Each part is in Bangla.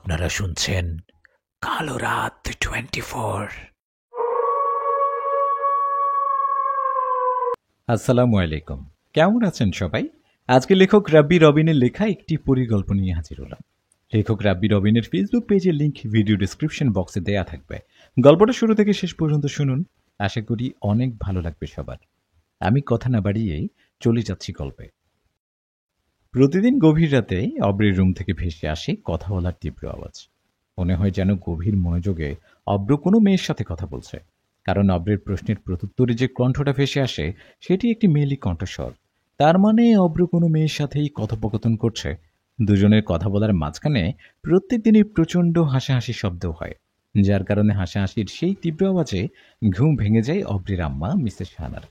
আপনারা শুনছেন কালো রাত 24। আসসালামু আলাইকুম। কেমন আছেন সবাই? আজকে লেখক রাব্বি রবিনের লেখা একটি পরিকল্পনা নিয়ে হাজির হলাম। লেখক রাব্বি রবিনের ফেসবুক পেজের লিংক ভিডিও ডেসক্রিপশন বক্সে দেয়া থাকবে। গল্পটা শুরু থেকে শেষ পর্যন্ত শুনুন। আশা করি অনেক ভালো লাগবে সবার। আমি কথা না বাড়িয়েই চলে যাচ্ছি গল্পে। প্রতিদিন গভীর রাতে অব্রের রুম থেকে ভেসে আসে কথা বলার তীব্র আওয়াজ। মনে হয় যেন গভীর মনোযোগে অব্র কোনো মেয়ের সাথে কথা বলছে। কারণ অব্রের প্রশ্নের প্রত্যুত্তরে যে কণ্ঠটা ভেসে আসে সেটি একটি মেয়েলি কণ্ঠস্বর। তার মানে অব্র কোনো মেয়ের সাথেই কথোপকথন করছে। দুজনের কথা বলার মাঝখানে প্রত্যেক দিনই প্রচণ্ড হাসাহাসি শব্দ হয়, যার কারণে হাসাহাসির সেই তীব্র আওয়াজে ঘুম ভেঙে যায় অব্রের আম্মা মিসেস শাহানার।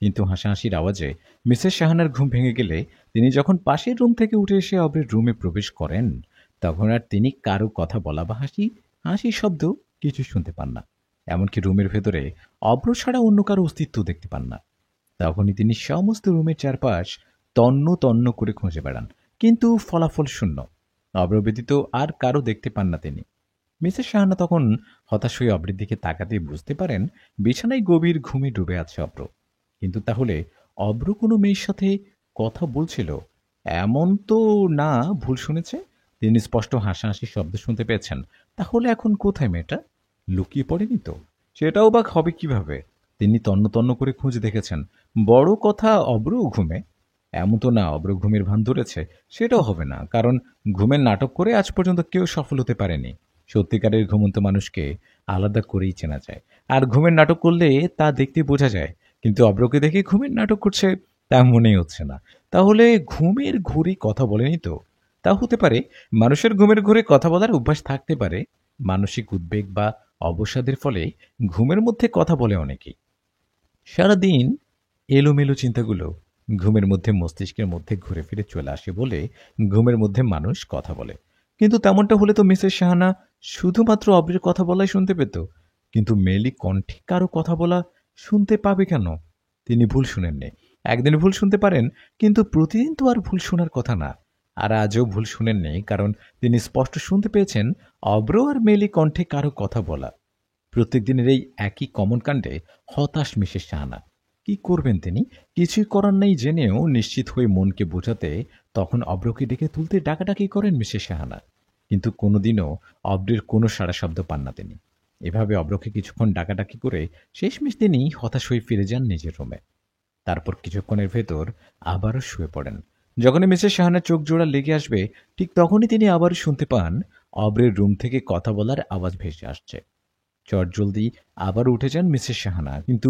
কিন্তু হাসাহাসির আওয়াজে মিসেস শাহানার ঘুম ভেঙে গেলে তিনি যখন পাশের রুম থেকে উঠে এসে অব্রের রুমে প্রবেশ করেন, তখন আর তিনি কারো কথা বলা বা হাসির শব্দ কিছু শুনতে পান না। এমনকি রুমের ভেতরে অব্র ছাড়া অন্য কারো অস্তিত্ব দেখতে পান না। তখনই তিনি সমস্ত রুমের চারপাশ তন্ন তন্ন করে খুঁজে বেড়ান, কিন্তু ফলাফল শূন্য। অব্র ব্যতীত আর কারো দেখতে পান না তিনি। মিসেস শাহানা তখন হতাশ হয়ে অব্রের দিকে তাকাতেই বুঝতে পারেন বিছানায় গভীর ঘুমে ডুবে আছে অব্র। কিন্তু তাহলে অব্র কোনো মেয়ের সাথে কথা বলছিল এমন তো না, ভুল শুনেছে। তিনি স্পষ্ট হাসাহাসির শব্দ শুনতে পেয়েছেন। তাহলে এখন কোথায় মেয়েটা? লুকিয়ে পড়েনি তো? সেটাও বা হবে কিভাবে? তিনি তন্ন তন্ন করে খুঁজে দেখেছেন। বড় কথা অব্রও ঘুমে। এমন তো না অব্র ঘুমের ভান ধরেছে, সেটাও হবে না, কারণ ঘুমের নাটক করে আজ পর্যন্ত কেউ সফল হতে পারেনি। সত্যিকারের ঘুমন্ত মানুষকে আলাদা করেই চেনা যায়, আর ঘুমের নাটক করলে তা দেখতে বোঝা যায়। কিন্তু অব্রকে দেখে ঘুমের নাটক করছে তা মনেই হচ্ছে না। তাহলে ঘুমের ঘোরে কথা বলেনি তো? তা হতে পারে মানুষের ঘুমের ঘোরে কথা বলার অভ্যাস থাকতে পারে। মানসিক উদ্বেগ বা অবসাদের ফলে ঘুমের মধ্যে কথা বলে অনেকেই। সারাদিন এলোমেলো চিন্তাগুলো ঘুমের মধ্যে মস্তিষ্কের মধ্যে ঘুরে ফিরে চলে আসে বলে ঘুমের মধ্যে মানুষ কথা বলে। কিন্তু তেমনটা হলে তো মিসেস শাহানা শুধুমাত্র অব্রের কথা বলাই শুনতে পেত, কিন্তু মেলি কণ্ঠে কারো কথা বলা শুনতে পাবে কেন? তিনি ভুল শুনেননি। একদিন ভুল শুনতে পারেন, কিন্তু প্রতিদিন তো আর ভুল শোনার কথা না। আর আজও ভুল শুনেননি, কারণ তিনি স্পষ্ট শুনতে পেয়েছেন অব্র আর মেলি কণ্ঠে কারো কথা বলা। প্রত্যেক দিনের এই একই কমন কাণ্ডে হতাশ মিসেস শাহানা। কি করবেন তিনি? কিছুই করার নেই জেনেও নিশ্চিত হয়ে মনকে বোঝাতে তখন অব্রকে ডেকে তুলতে ডাকাডাকি করেন মিসেস শাহানা। কিন্তু কোনোদিনও অব্রের কোনো সাড়া শব্দ পান না তিনি। এভাবে অব্রকে কিছুক্ষণ ডাকাডাকি করে শেষমেশ তিনি হতাশ হয়ে ফিরে যান নিজের রুমে। তারপর কিছুক্ষণের ভেতর আবারও শুয়ে পড়েন। যখনই মিসেস শাহানার চোখ জোড়া লেগে আসবে, ঠিক তখনই তিনি আবারও শুনতে পান অব্রের রুম থেকে কথা বলার আওয়াজ ভেসে আসছে। চটজলদি আবার উঠে যান মিসেস শাহানা, কিন্তু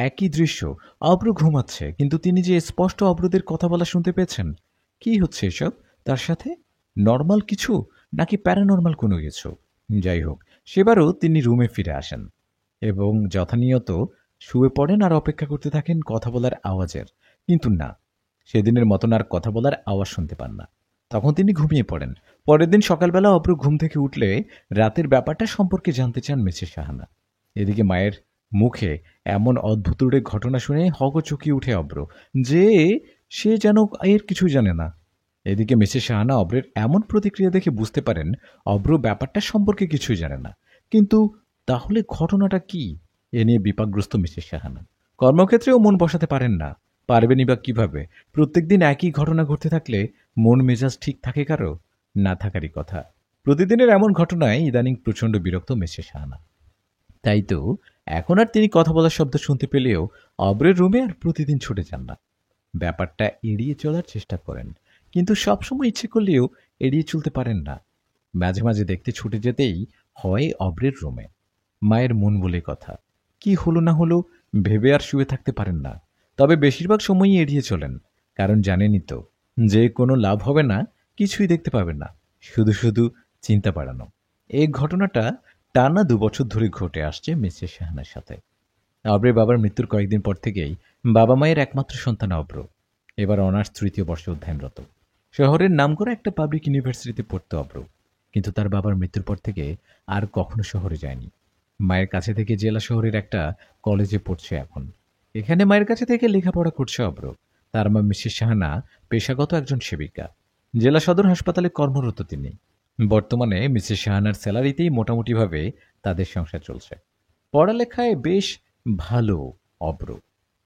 একই দৃশ্য। অব্র ঘুমাচ্ছে, কিন্তু তিনি যে স্পষ্ট অব্রদের কথা বলা শুনতে পেয়েছেন। কি হচ্ছে এসব তার সাথে? নর্মাল কিছু নাকি প্যারানর্মাল কোনো কিছু? যাই হোক, সেবারও তিনি রুমে ফিরে আসেন এবং যথানিয়ত শুয়ে পড়েন আর অপেক্ষা করতে থাকেন কথা বলার আওয়াজের। কিন্তু না, সেদিনের মতন আর কথা বলার আওয়াজ শুনতে পান না। তখন তিনি ঘুমিয়ে পড়েন। পরের দিন সকালবেলা অব্র ঘুম থেকে উঠলে রাতের ব্যাপারটা সম্পর্কে জানতে চান মিসেস শাহানা। এদিকে মায়ের মুখে এমন অদ্ভুত ঘটনা শুনে হকচকিয়ে উঠে অব্র, যে সে যেন এর কিছুই জানে না। এদিকে মিসেস শাহানা অব্রের এমন প্রতিক্রিয়া দেখে বুঝতে পারেন অব্র ব্যাপারটা সম্পর্কে কিছুই জানে না। কিন্তু তাহলে ঘটনাটা কি? এ নিয়ে বিপাকগ্রস্ত মিসেস শাহানা। কর্মক্ষেত্রেও মন বসাতে পারেন না। পারবেনই বা কিভাবে? প্রত্যেকদিন একই ঘটনা ঘটতে থাকলে মন মেজাজ ঠিক থাকে কারো? না থাকারই কথা। প্রতিদিনের এমন ঘটনায় ইদানিং প্রচণ্ড বিরক্ত মিসেস শাহানা। তাই তো এখন আর তিনি কথা বলার শব্দ শুনতে পেলেও অব্রের রুমে আর প্রতিদিন ছুটে যান না। ব্যাপারটা এড়িয়ে চলার চেষ্টা করেন, কিন্তু সবসময় ইচ্ছে করলেও এড়িয়ে চলতে পারেন না। মাঝে মাঝে দেখতে ছুটে যেতেই হয় অব্রের রুমে। মায়ের মন বলে কথা। কি হলো না হলো ভেবে আর শুয়ে থাকতে পারেন না। তবে বেশিরভাগ সময়ই এড়িয়ে চলেন, কারণ জানেনই তো যে কোনো লাভ হবে না, কিছুই দেখতে পাবেন না, শুধু শুধু চিন্তা বাড়ানো। এই ঘটনাটা টানা 2 বছর ধরে ঘটে আসছে মিসেস শাহানার সাথে। অব্রের বাবার মৃত্যুর কয়েকদিন পর থেকেই বাবা মায়ের একমাত্র সন্তান অব্র এবার অনার্স 3য় বর্ষে অধ্যয়নরত। শহরের নামকরা একটা পাবলিক ইউনিভার্সিটিতে পড়তো অব্র, কিন্তু তার বাবার মৃত্যুর পর থেকে আর কখনো শহরে যায়নি। মায়ের কাছে থেকে জেলা শহরের একটা কলেজে পড়ছে এখন। এখানে মায়ের কাছে থেকে লেখাপড়া করছে অব্র। তার মা মিসেস শাহানা পেশাগত একজন সেবিকা। জেলা সদর হাসপাতালে কর্মরত তিনি। বর্তমানে মিসেস শাহানার স্যালারিতেই মোটামুটিভাবে তাদের সংসার চলছে। পড়ালেখায় বেশ ভালো অব্র,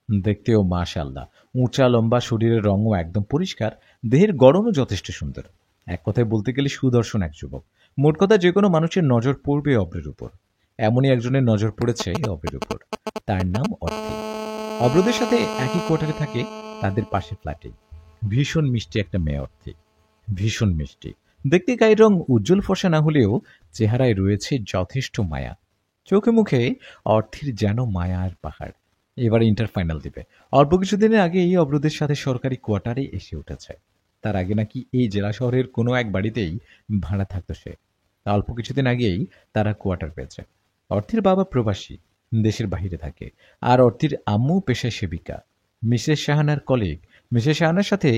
দেখতেও মাশাআল্লাহ, উঁচা লম্বা, শরীরের রঙও একদম পরিষ্কার, দেহের গড়নও যথেষ্ট সুন্দর। এক কথায় বলতে গেলে সুদর্শন এক যুবক। মোট কথা যে কোনো মানুষের নজর পড়বে অব্রের উপর। এমনই একজনের নজর পড়েছে অব্রের উপর। তার নাম অর্থী। অব্রদের সাথে একই কোয়ার্টারে থাকে, তাদের পাশের ফ্ল্যাটে। ভীষণ মিষ্টি একটা মেয়ে অর্থী, ভীষণ মিষ্টি। দেখতে গায়ের রং উজ্জ্বল ফর্সা না হলেও চেহারায় রয়েছে যথেষ্ট মায়া। চোখে মুখে অর্থীর যেন মায়ার পাহাড়। এবার ইন্টার ফাইনাল দিবে। অল্প কিছুদিনের আগে এই অব্রদের সাথে সরকারি কোয়ার্টারে এসে উঠেছে। তার আগে নাকি এই জেলা শহরের কোনো এক বাড়িতেই ভাড়া থাকতো সে। অল্প কিছুদিন আগেই তারা কোয়ার্টার পেয়েছে। অর্থীর বাবা প্রবাসী, দেশের বাহিরে থাকে। আর অর্থীর আম্মু পেশায় সেবিকা, মিসেস শাহানার কলিগ। মিসেস শাহানার সাথে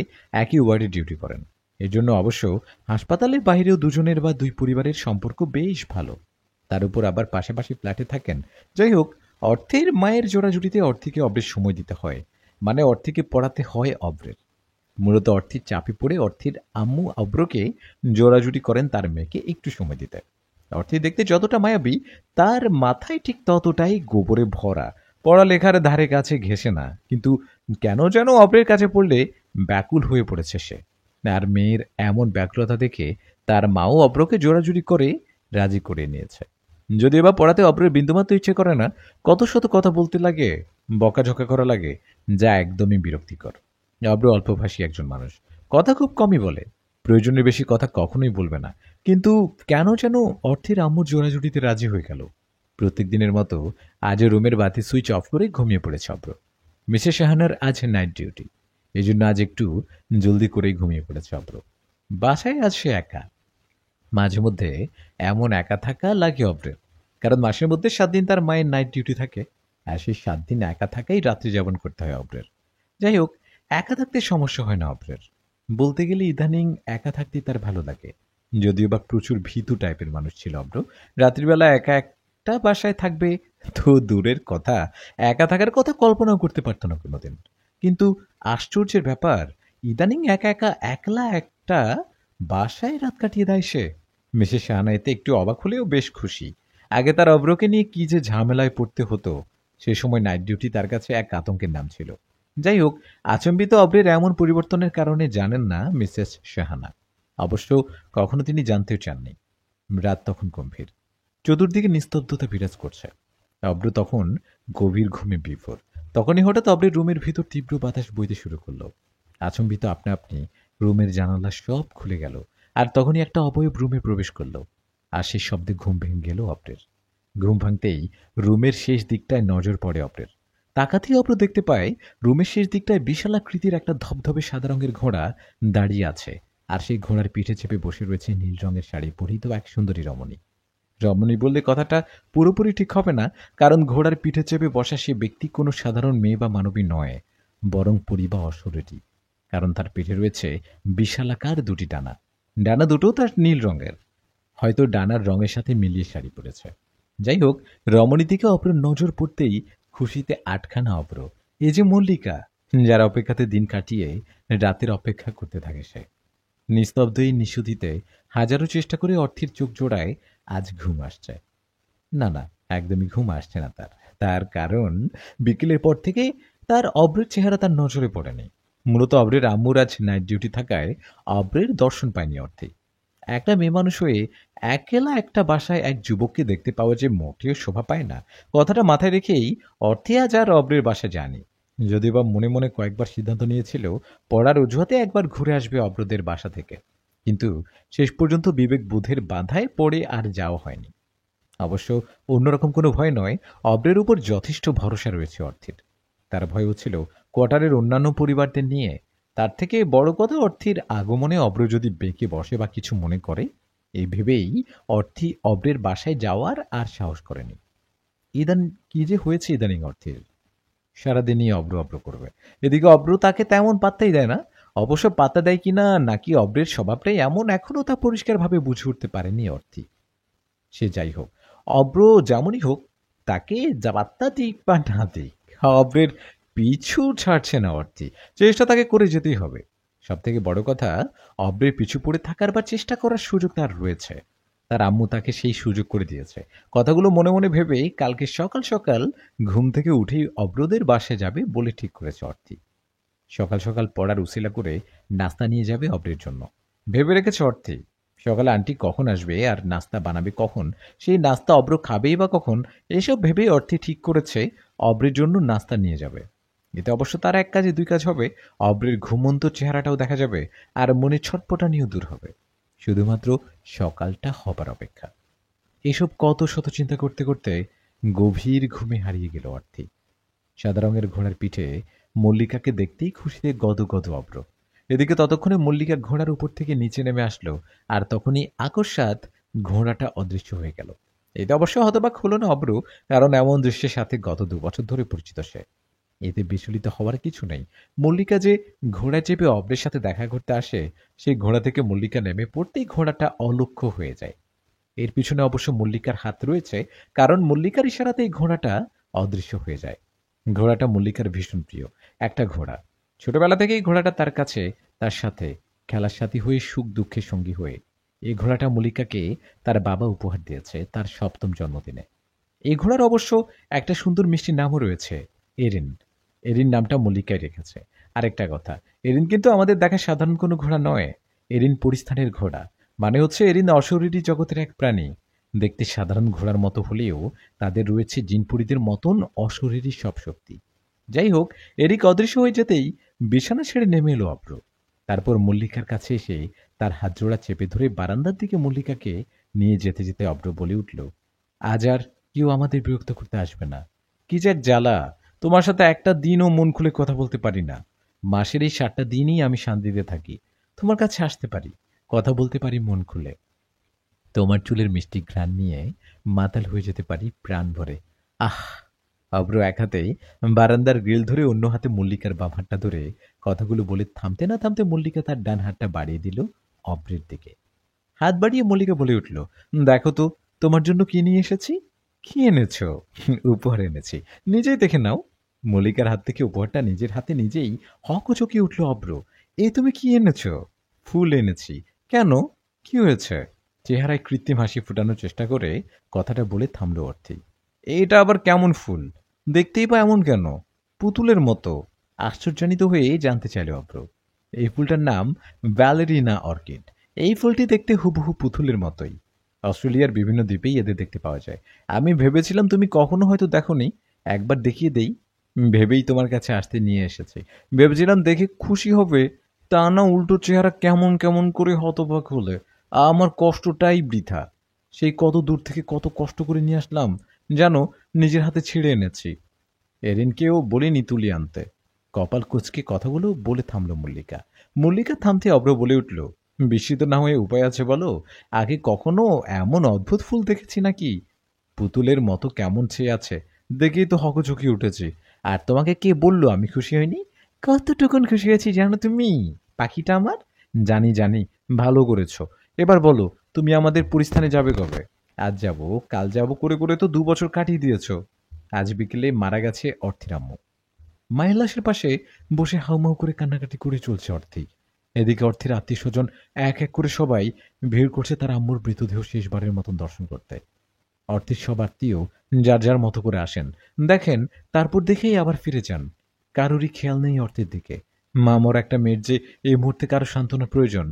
একই ওয়ার্ডে ডিউটি করেন। এজন্য অবশ্য হাসপাতালের বাইরেও দুজনের বা দুই পরিবারের সম্পর্ক বেশ ভালো। তার উপর আবার পাশাপাশি ফ্ল্যাটে থাকেন। যাই হোক, অর্থের মায়ের জোড়াজুড়িতে অর্থীকে অব্রের সময় দিতে হয়, মানে অর্থীকে পড়াতে হয় অব্রের। মূলত অর্থীর চাপে পড়ে অর্থীর আম্মু অব্রকে জোড়াজুড়ি করেন তার মেয়েকে একটু সময় দিতে। অর্থী দেখতে যতটা মায়াবী, তার মাথায় ঠিক ততটাই গোবরে ভরা। পড়ালেখার ধারে কাছে ঘেঁষে না, কিন্তু কেন যেন অব্রের কাছে পড়লে ব্যাকুল হয়ে পড়েছে সে। আর মেয়ের এমন ব্যাকুলতা দেখে তার মাও অব্রকে জোড়াজুড়ি করে রাজি করে নিয়েছে। যদিও বা পড়াতে অব্রের বিন্দুমাত্র ইচ্ছে করে না, কত শত কথা বলতে লাগে, বকাঝকা করা লাগে, যা একদমই বিরক্তিকর। অব্র অল্পভাষী একজন মানুষ, কথা খুব কমই বলে, প্রয়োজনের বেশি কথা কখনোই বলবে না। কিন্তু কেন যেন অর্থের আম্মুর জোড়াজুড়িতে রাজি হয়ে গেল। প্রত্যেক দিনের মতো আজও রুমের বাতি সুইচ অফ করে ঘুমিয়ে পড়েছে অব্র। মিসেস শাহানার আজ নাইট ডিউটি, এই জন্য আজ একটু জলদি করেই ঘুমিয়ে পড়েছে অব্র। বাসায় আজ সে একা। মাঝে মধ্যে এমন একা থাকা লাগে অব্রের, কারণ মাসের মধ্যে 7 দিন তার মায়ের নাইট ডিউটি থাকে। আর সেই 7 দিন একা থাকাই রাত্রি যাপন করতে হয় অব্রের। যাই হোক, একা থাকতে সমস্যা হয় না অব্রের। বলতে গেলে ইদানিং একা থাকতেই তার ভালো লাগে। যদিও বা প্রচুর ভীতু টাইপের মানুষ ছিল অব্র। রাত্রিবেলা একা একটা বাসায় থাকবে তো দূরের কথা, একা থাকার কথা কল্পনাও করতে পারতো না কোনোদিন। কিন্তু আশ্চর্যের ব্যাপার, ইদানিং একা একা একলা একটা বাসায় রাত কাটিয়ে দেয় সে। মিসেস শাহানা এতে একটু অবাক হলেও বেশ খুশি। আগে তার অব্রকে নিয়ে কি যে ঝামেলায় পড়তে হতো, সে সময় নাইট ডিউটি তার কাছে এক আতঙ্কের নাম ছিল। যাই হোক, আচম্বিত অব্রের এমন পরিবর্তনের কারণে জানেন না মিসেস শাহানা। অবশ্য কখনো তিনি জানতেও চাননি। রাত তখন গম্ভীর, চতুর্দিকে নিস্তব্ধতা বিরাজ করছে। অব্র তখন গভীর ঘুমে বিভোর। তখনই হঠাৎ অব্রের রুমের ভিতর তীব্র বাতাস বইতে শুরু করলো। আচম্বিত আপনা আপনি রুমের জানালা সব খুলে গেল, আর তখনই একটা অবয়ব রুমে প্রবেশ করলো। আর সেই শব্দে ঘুম ভেঙে গেল অব্রের। ঘুম ভাঙতেই রুমের শেষ দিকটায় নজর পড়ে অব্রের। তাকাতেই অব্র দেখতে পায় রুমের শেষ দিকটায় বিশালাকৃতির একটা ধবধবে সাদা রঙের ঘোড়া দাঁড়িয়ে আছে। আর সেই ঘোড়ার পিঠে চেপে বসে রয়েছে নীল রঙের শাড়ি পরিহিত এক সুন্দরী রমণী। রমণী বললে কথাটা পুরোপুরি ঠিক হবে না, কারণ ঘোড়ার পিঠে চেপে বসা সে ব্যক্তি কোনো সাধারণ মেয়ে বা মানবী নয়, বরং পরী বা অসুরেরই। কারণ তার পিঠে রয়েছে বিশালাকার দুটি ডানা। ডানা দুটো তার নীল রঙের, হয়তো ডানার রঙের সাথে মিলিয়ে শাড়ি পরেছে। যাই হোক, রমণী দিকে অপর নজর পড়তেই খুশিতে আটখানা অপর। এ যে মল্লিকা, যার অপেক্ষাতে দিন কাটিয়ে রাতের অপেক্ষা করতে থাকে সে। নিস্তব্ধ এই নিশুতিতে হাজারো চেষ্টা করে অর্থের চোখ জোড়ায় আজ ঘুম আসছে না। না, একদমই ঘুম আসছে না তার। তার কারণ বিকেলের পর থেকে তার অব্রের চেহারা তার নজরে পড়েনি। মূলত অব্রের আম্মুর আজ নাইট ডিউটি থাকায় অব্রের দর্শন পায়নি অর্থে। একটা মেয়ে মানুষ হয়ে একলা একটা বাসায় এক যুবককে দেখতে পাওয়া যে মোটেও শোভা পায় না, কথাটা মাথায় রেখেই অর্থে আজ আর অব্রের বাসা যায়নি। যদিও বা মনে মনে কয়েকবার সিদ্ধান্ত নিয়েছিল পড়ার অজুহাতে একবার ঘুরে আসবে অব্রদের বাসা থেকে, কিন্তু শেষ পর্যন্ত বিবেক বোধের বাধায় পড়ে আর যাওয়া হয়নি। অবশ্য অন্যরকম কোনো ভয় নয়, অব্রের উপর যথেষ্ট ভরসা রয়েছে অর্থের। তার ভয় হচ্ছিল কোয়ার্টারের অন্যান্য পরিবারদের নিয়ে। তার থেকে বড় কথা, অর্থের আগমনে অব্র যদি বেঁকে বসে বা কিছু মনে করে, এই ভেবেই অর্থী অব্রের বাসায় যাওয়ার আর সাহস করেনি। কি যে হয়েছে ইদানিং অর্থের, সারাদিনই অব্র অব্র করবে। এদিকে অব্র তাকে তেমন পাত্তাই দেয় না। অবশ্য পাত্তা দেয় কিনা নাকি অব্রের স্বভাবটাই এমন, এখনো তা পরিষ্কারভাবে বুঝে উঠতে পারেনি অর্থী। সে যাই হোক, অব্র যেমনই হোক, তাকে যা পাত্তা দিক বা না দিক, অব্রের পিছু ছাড়ছে না অর্থী। চেষ্টা তাকে করে যেতেই হবে। সবথেকে বড় কথা, অব্রের পিছু পড়ে থাকার বা চেষ্টা করার সুযোগ তার রয়েছে। তার আম্মু তাকে সেই সুযোগ করে দিয়েছে। কথাগুলো মনে মনে ভেবে কালকে সকাল সকাল ঘুম থেকে উঠেই অব্রদের বাসায় যাবে বলে ঠিক করেছে অর্থি। সকাল সকাল পড়ার উছিলা করে নাস্তা নিয়ে যাবে অব্রের জন্য। ভেবে রেখেছে অর্থি, সকালে আন্টি কখন আসবে আর নাস্তা বানাবে কখন, সেই নাস্তা অব্র খাবেই বা কখন, এসব ভেবেই অর্থি ঠিক করেছে অব্রের জন্য নাস্তা নিয়ে যাবে। এতে অবশ্য তার এক কাজে দুই কাজ হবে, অব্রের ঘুমন্ত চেহারাটাও দেখা যাবে আর মনে ছটপটানিও দূর হবে। শুধুমাত্র সকালটা হবার অপেক্ষা। এসব কত শত চিন্তা করতে করতে গভীর ঘুমে হারিয়ে গেল অর্থি। সাদা রঙের ঘোড়ার পিঠে মল্লিকাকে দেখতেই খুশিতে গদগদ অব্র। এদিকে ততক্ষণে মল্লিকা ঘোড়ার উপর থেকে নিচে নেমে আসলো, আর তখনই আকস্মাৎ ঘোড়াটা অদৃশ্য হয়ে গেল। এতে অবশ্য হতবাক হলো না অব্র, কারণ এমন দৃশ্যের সাথে গত 2 বছর ধরে পরিচিত সে। এতে বিচলিত হওয়ার কিছু নেই। মল্লিকা যে ঘোড়া চেপে অব্রের সাথে দেখা করতে আসে, সেই ঘোড়া থেকে মল্লিকা নেমে পড়তেই ঘোড়াটা অলক্ষ্য হয়ে যায়। এর পিছনে অবশ্য মল্লিকার হাত রয়েছে, কারণ মল্লিকার ইশারাতেই ঘোড়াটা অদৃশ্য হয়ে যায়। ঘোড়াটা মল্লিকার ভীষণ প্রিয় একটা ঘোড়া। ছোটবেলা থেকেই ঘোড়াটা তার কাছে, তার সাথে খেলার সাথী হয়ে, সুখ দুঃখের সঙ্গী হয়ে। এই ঘোড়াটা মল্লিকাকে তার বাবা উপহার দিয়েছে তার 7ম জন্মদিনে। এই ঘোড়ার অবশ্য একটা সুন্দর মিষ্টি নামও রয়েছে, এরিন। এরিন নামটা মল্লিকাই রেখেছে। আরেকটা কথা, এরিন কিন্তু আমাদের দেখা সাধারণ কোনো ঘোড়া নয়। এরিন পরিস্থানের ঘোড়া, মানে হচ্ছে এরিন অশরীরী জগতের এক প্রাণী। দেখতে সাধারণ ঘোড়ার মতো হলেও তাদের রয়েছে জিনপুরীদের মতন অশরীরী সব শক্তি। যাই হোক, এরিক অদৃশ্য হয়ে যেতেই বিছানা ছেড়ে নেমে এলো অব্র। তারপর মল্লিকার কাছে এসে তার হাত জোড়া চেপে ধরে বারান্দার দিকে মল্লিকাকে নিয়ে যেতে যেতে অব্র বলে উঠল, আজ আর কেউ আমাদের বিরক্ত করতে আসবে না। কি যে এক জ্বালা, তোমার সাথে একটা দিনও মন খুলে কথা বলতে পারি না। মাসের এই 7টা দিনই আমি শান্তিতে থাকি, তোমার কাছে আসতে পারি, কথা বলতে পারি মন খুলে। তোমার চুলের মিষ্টি ঘ্রাণ নিয়ে মাতাল হয়ে যেতে পারি প্রাণ ভরে। আহ! অব্র এক হাতেই বারান্দার গ্রিল ধরে, অন্য হাতে মল্লিকার বাম হাতটা ধরে কথাগুলো বলে থামতে না থামতে মল্লিকা তার ডান হাতটা বাড়িয়ে দিল অব্রের দিকে। হাত বাড়িয়ে মল্লিকা বলে উঠল, দেখো তো তোমার জন্য কি নিয়ে এসেছি। কি এনেছো? উপহার এনেছি, নিজেই দেখে নাও। মল্লিকার হাত থেকে উপহারটা নিজের হাতে নিজেই হকচকিয়ে উঠল অব্র। এ তুমি কি এনেছো? ফুল এনেছি। কেন, কি হয়েছে? চেহারায় কৃত্রিম হাসি ফুটানোর চেষ্টা করে কথাটা বলে থামল অর্থী। এটা আবার কেমন ফুল? দেখতেই বা এমন কেন? পুতুলের মতো। আশ্চর্যান্বিত হয়ে জানতে চাইল অব্র। এই ফুলটার নাম ভ্যালেরিনা অর্কিড। এই ফুলটি দেখতে হুবহু পুতুলের মতোই। অস্ট্রেলিয়ার বিভিন্ন দ্বীপেই এদের দেখতে পাওয়া যায়। আমি ভেবেছিলাম তুমি কখনো হয়তো দেখোনি, একবার দেখিয়ে দেই ভেবেই তোমার কাছে আসতে নিয়ে এসেছি। ভেবেছিলাম দেখে খুশি হবে, তা না উল্টো চেহারা কেমন কেমন করে হতবাক হলে। আমার কষ্টটাই বৃথা। সেই কত দূর থেকে কত কষ্ট করে নিয়ে আসলাম, জানো, নিজের হাতে ছিঁড়ে এনেছি। এরিনকেও বলিনি তুলি আনতে। কপাল কুঁচকে কথাগুলো বলে থামল মল্লিকা। মল্লিকা থামতে অব্র বলে উঠল, বিস্মিত না হয়ে উপায় আছে বলো? আগে কখনো এমন অদ্ভুত ফুল দেখেছি নাকি? পুতুলের মতো কেমন চেয়ে আছে, দেখেই তো হকচকি উঠেছি। আর তোমাকে কে বললো আমি খুশি হইনি? কতটুকুন খুশি হয়েছি জানো তুমি, পাখিটা আমার? জানি জানি, ভালো করেছো। এবার বলো, তুমি আমাদের পরিস্থানে যাবে কবে? আজ যাব, কাল যাব করে করে তো 2 বছর কাটিয়ে দিয়েছো। আজ বিকেলে মারা গেছে অর্থির আম্মু। মায়ের লাশের পাশে বসে হাউমাউ করে কান্নাকাটি করে চলছে অর্থী। এদিকে অর্থের আত্মীয় স্বজন এক এক করে সবাই ভিড় করছে তার আম্মুর মৃতদেহ শেষবারের মতন দর্শন করতে। অর্থের সব আত্মীয় যার যার মতো করে আসেন, দেখেন, তারপর দেখেই আবার ফিরে যান। কারোরই খেয়াল নেই অর্থের দিকে। মামর একটা মেয়ের যে এই মুহূর্তে কারো সান্ত্বনা প্রয়োজন,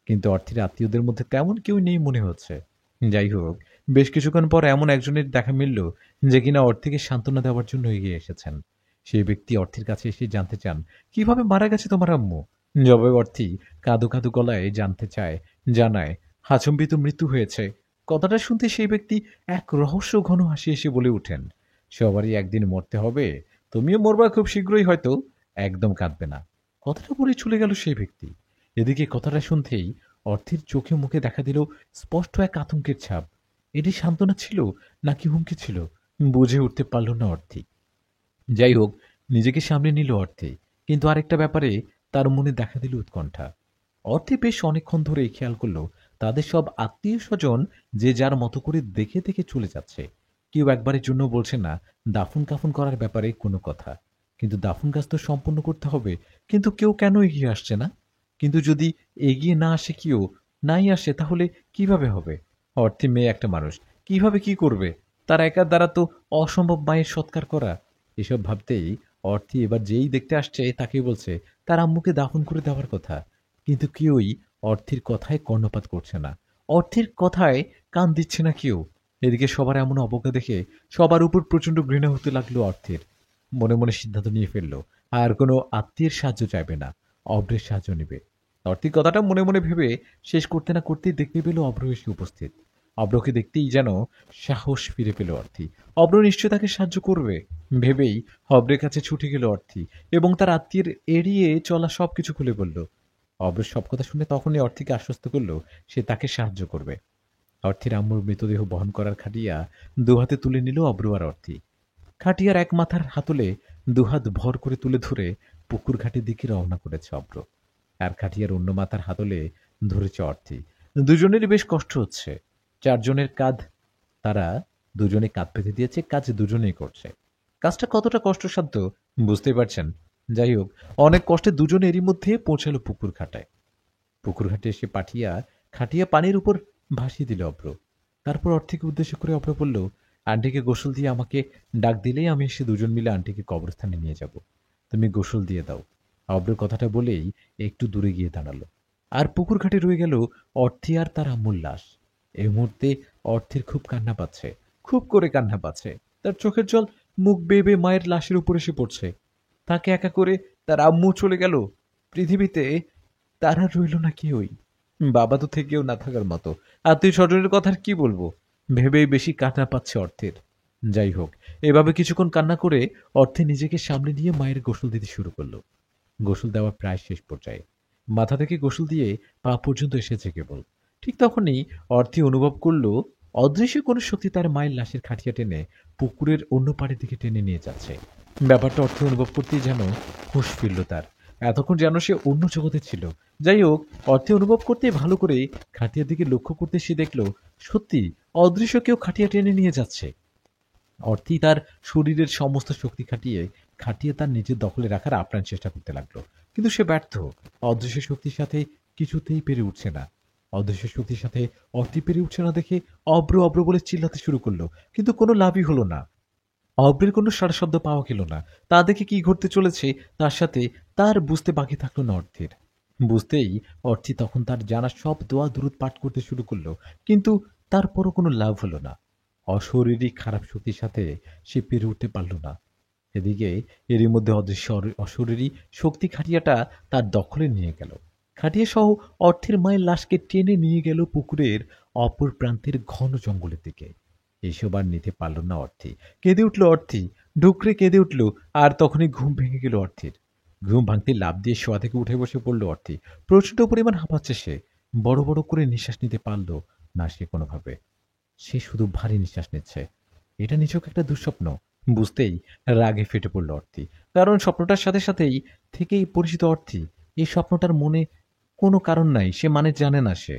কিন্তু অর্থের আত্মীয়দের মধ্যে তেমন কেউ নেই মনে হচ্ছে। যাই হোক, বেশ কিছুক্ষণ পর এমন একজনের দেখা মিলল যে কিনা অর্থীকে সান্ত্বনা দেওয়ার জন্য এগিয়ে এসেছেন। সেই ব্যক্তি অর্থের কাছে এসে জানতে চান, কিভাবে মারা গেছে তোমার আম্মু? জবাবে অর্থী কাঁদো কাঁদো গলায় জানায় হাচম্বিত মৃত্যু হয়েছে। কথাটা শুনতে সেই ব্যক্তি এক রহস্য ঘন হাসি এসে বলে উঠেন, সবারই একদিন মরতে হবে, তুমিও মরবা খুব শীঘ্রই হয়তো, একদম কাঁদবে না। কথাটা বলে চলে গেল সেই ব্যক্তি। এদিকে কথাটা শুনতেই অর্থের চোখে মুখে দেখা দিল স্পষ্ট এক আতঙ্কের ছাপ। এটি সান্ত্বনা ছিল নাকি হুমকি ছিল, বুঝে উঠতে পারল না অর্থী। যাই হোক, নিজেকে সামলে নিল অর্থে, কিন্তু আরেকটা ব্যাপারে তার মনে দেখা দিল উৎকণ্ঠা। অর্থে বেশ অনেকক্ষণ ধরে খেয়াল করলো তাদের সব আত্মীয় স্বজন যে যার মতো করে দেখে দেখে চলে যাচ্ছে। কেউ একবারের জন্য বলছে না দাফন কাফন করার ব্যাপারে কোনো কথা, কিন্তু দাফন কাজ তো সম্পূর্ণ করতে হবে। কিন্তু কেউ কেন এগিয়ে আসছে না? কিন্তু যদি এগিয়ে না আসে কেউ, নাই আসে, তাহলে কিভাবে হবে? অর্থী মেয়ে একটা মানুষ, কিভাবে কি করবে? তার একার দ্বারা তো অসম্ভব মায়ের সৎকার করা। এসব ভাবতেই অর্থী এবার যেই দেখতে আসছে তাকেই বলছে তার আম্মুকে দাফন করে দেওয়ার কথা। কিন্তু কেউই অর্থীর কথায় কর্ণপাত করছে না। অর্থীর কথায় কান দিচ্ছে না কেউ। এদিকে সবার এমন অবজ্ঞা দেখে সবার উপর প্রচন্ড ঘৃণা হতে লাগলো অর্থের। মনে মনে সিদ্ধান্ত নিয়ে ফেললো আর কোনো আত্মীয়ের সাহায্য চাইবে না, অব্রের সাহায্য নেবে। অর্থিক কথাটা মনে মনে ভেবে শেষ করতে না করতেই দেখতে পেল অব্র এসে উপস্থিত। অব্রকে দেখতেই যেন সাহস ফিরে পেল অর্থী। অব্র নিশ্চয় তাকে সাহায্য করবে ভেবেই অব্রের কাছে ছুটে গেল অর্থী এবং তার আত্মীয়ের এড়িয়ে চলা সবকিছু খুলে বলল। অব্রের সব কথা শুনে তখনই অর্থীকে আশ্বস্ত করলো সে তাকে সাহায্য করবে। অর্থীর আম্মুর মৃতদেহ বহন করার খাটিয়া দুহাতে তুলে নিল অব্র আর অর্থী। খাটিয়ার এক মাথার হাতলে দুহাত ভর করে তুলে ধরে পুকুর ঘাটের দিকে রওনা করেছে অব্র। আর খাটিয়ার অন্য মাথার হাতলে ধরেছে অর্থী। দুজনেরই বেশ কষ্ট হচ্ছে। চারজনের কাঁধ তারা দুজনে কাঁধ পেতে দিয়েছে, কাজ দুজনেই করছে। কাজটা কতটা কষ্টসাধ্য বুঝতেই পারছেন। যাই হোক, অনেক কষ্টে দুজনে এরই মধ্যে পৌঁছালো পুকুর ঘাটায়। পুকুর ঘাটে এসে খাটিয়া পানির উপর ভাসিয়ে দিল অব্র। তারপর অর্থীকে উদ্দেশ্য করে অব্র বলল, আন্টিকে গোসল দিয়ে আমাকে ডাক দিলেই আমি এসে দুজন মিলে আন্টিকে কবরস্থানে নিয়ে যাব। তুমি গোসল দিয়ে দাও। অব্র কথাটা বলেই একটু দূরে গিয়ে দাঁড়ালো। আর পুকুর ঘাটে রয়ে গেল অর্থী আর তার আম্মুর লাশ। এই মুহূর্তে অর্থের খুব কান্না পাচ্ছে, খুব করে কান্না পাচ্ছে। তার চোখের জল মুখ বেয়ে বেয়ে মায়ের লাশের উপর এসে পড়ছে। তাকে একা করে তার আম্মু চলে গেল। পৃথিবীতে তার আর রইল না কেউই। বাবা তো থেকেও না থাকার মতো। আত্মীয় স্বজনের কথা আর কি বলবো, ভেবেই বেশি কান্না পাচ্ছে অর্থের। যাই হোক, এভাবে কিছুক্ষণ কান্না করে অর্থে নিজেকে সামলে নিয়ে মায়ের গোসল দিতে শুরু করলো। গোসল দেওয়া প্রায় শেষ পর্যায়ে। মাথা থেকে গোসল দিয়ে পা পর্যন্ত এসেছে কেবল। ঠিক তখনই অর্থী অনুভব করলো অদৃশ্য কোনো শক্তি তার মায়ের লাশের খাটিয়া টেনে পুকুরের অন্য পাড়ের দিকে টেনে নিয়ে যাচ্ছে। ব্যাপারটা অর্থী অনুভব করতেই যেন হুঁশ ফিরল তার। এতক্ষণ যেন সে অন্য জগতে ছিল। যাই হোক, অর্থে অনুভব করতে ভালো করে খাটিয়ার দিকে লক্ষ্য করতে সে দেখল সত্যি অদৃশ্য কেউ খাটিয়া টেনে নিয়ে যাচ্ছে। অর্থী তার শরীরের সমস্ত শক্তি খাটিয়ে তার নিজের দখলে রাখার আপ্রাণ চেষ্টা করতে লাগলো। কিন্তু সে ব্যর্থ। অদৃশ্য শক্তির সাথে কিছুতেই পেরে উঠছে না। অদৃশ্য শক্তির সাথে অর্থী পেরে উঠছে না দেখে অব্র অব্র বলে চিল্লাতে শুরু করলো, কিন্তু কোনো লাভই হলো না। অব্রের কোনো সাড়া শব্দ পাওয়া গেল না। তা দেখে কি ঘটতে চলেছে তার সাথে তার বুঝতে বাকি থাকলো না অর্থের। বুঝতেই অর্থী তখন তার জানা সব দোয়া দুরুদ পাঠ করতে শুরু করলো, কিন্তু তারপরও কোনো লাভ হলো না। অশরীরী খারাপ শক্তির সাথে সে পেরে উঠতে পারল না। এদিকে এরই মধ্যে অদৃশ্য অশরীরী শক্তি খাটিয়াটা তার দখলে নিয়ে গেল। খাটিয়া সহ অর্থের মায়ের লাশকে টেনে নিয়ে গেল পুকুরের অপর প্রান্তের ঘন জঙ্গলের দিকে। এসব আর নিতে পারল না অর্থী। কেঁদে উঠল অর্থী, ডুকরে কেঁদে উঠল। আর তখনই ঘুম ভেঙে গেল অর্থীর। ঘুম ভাঙতে লাফ দিয়ে শোয়া থেকে উঠে বসে পড়ল অর্থী। প্রচন্ড পরিমাণ হাঁপাচ্ছে সে। বড় বড় করে নিঃশ্বাস নিতে পারল না সে কোনোভাবে। সে শুধু ভারী নিঃশ্বাস নিচ্ছে। এটা নিছক একটা দুঃস্বপ্ন বুঝতেই রাগে ফেটে পড়ল অর্থী। কারণ স্বপ্নটার সাথে সাথেই থেকেই পরিচিত অর্থী। এই স্বপ্নটার মনে কোনো কারণ নাই, সে মানে জানে না। সে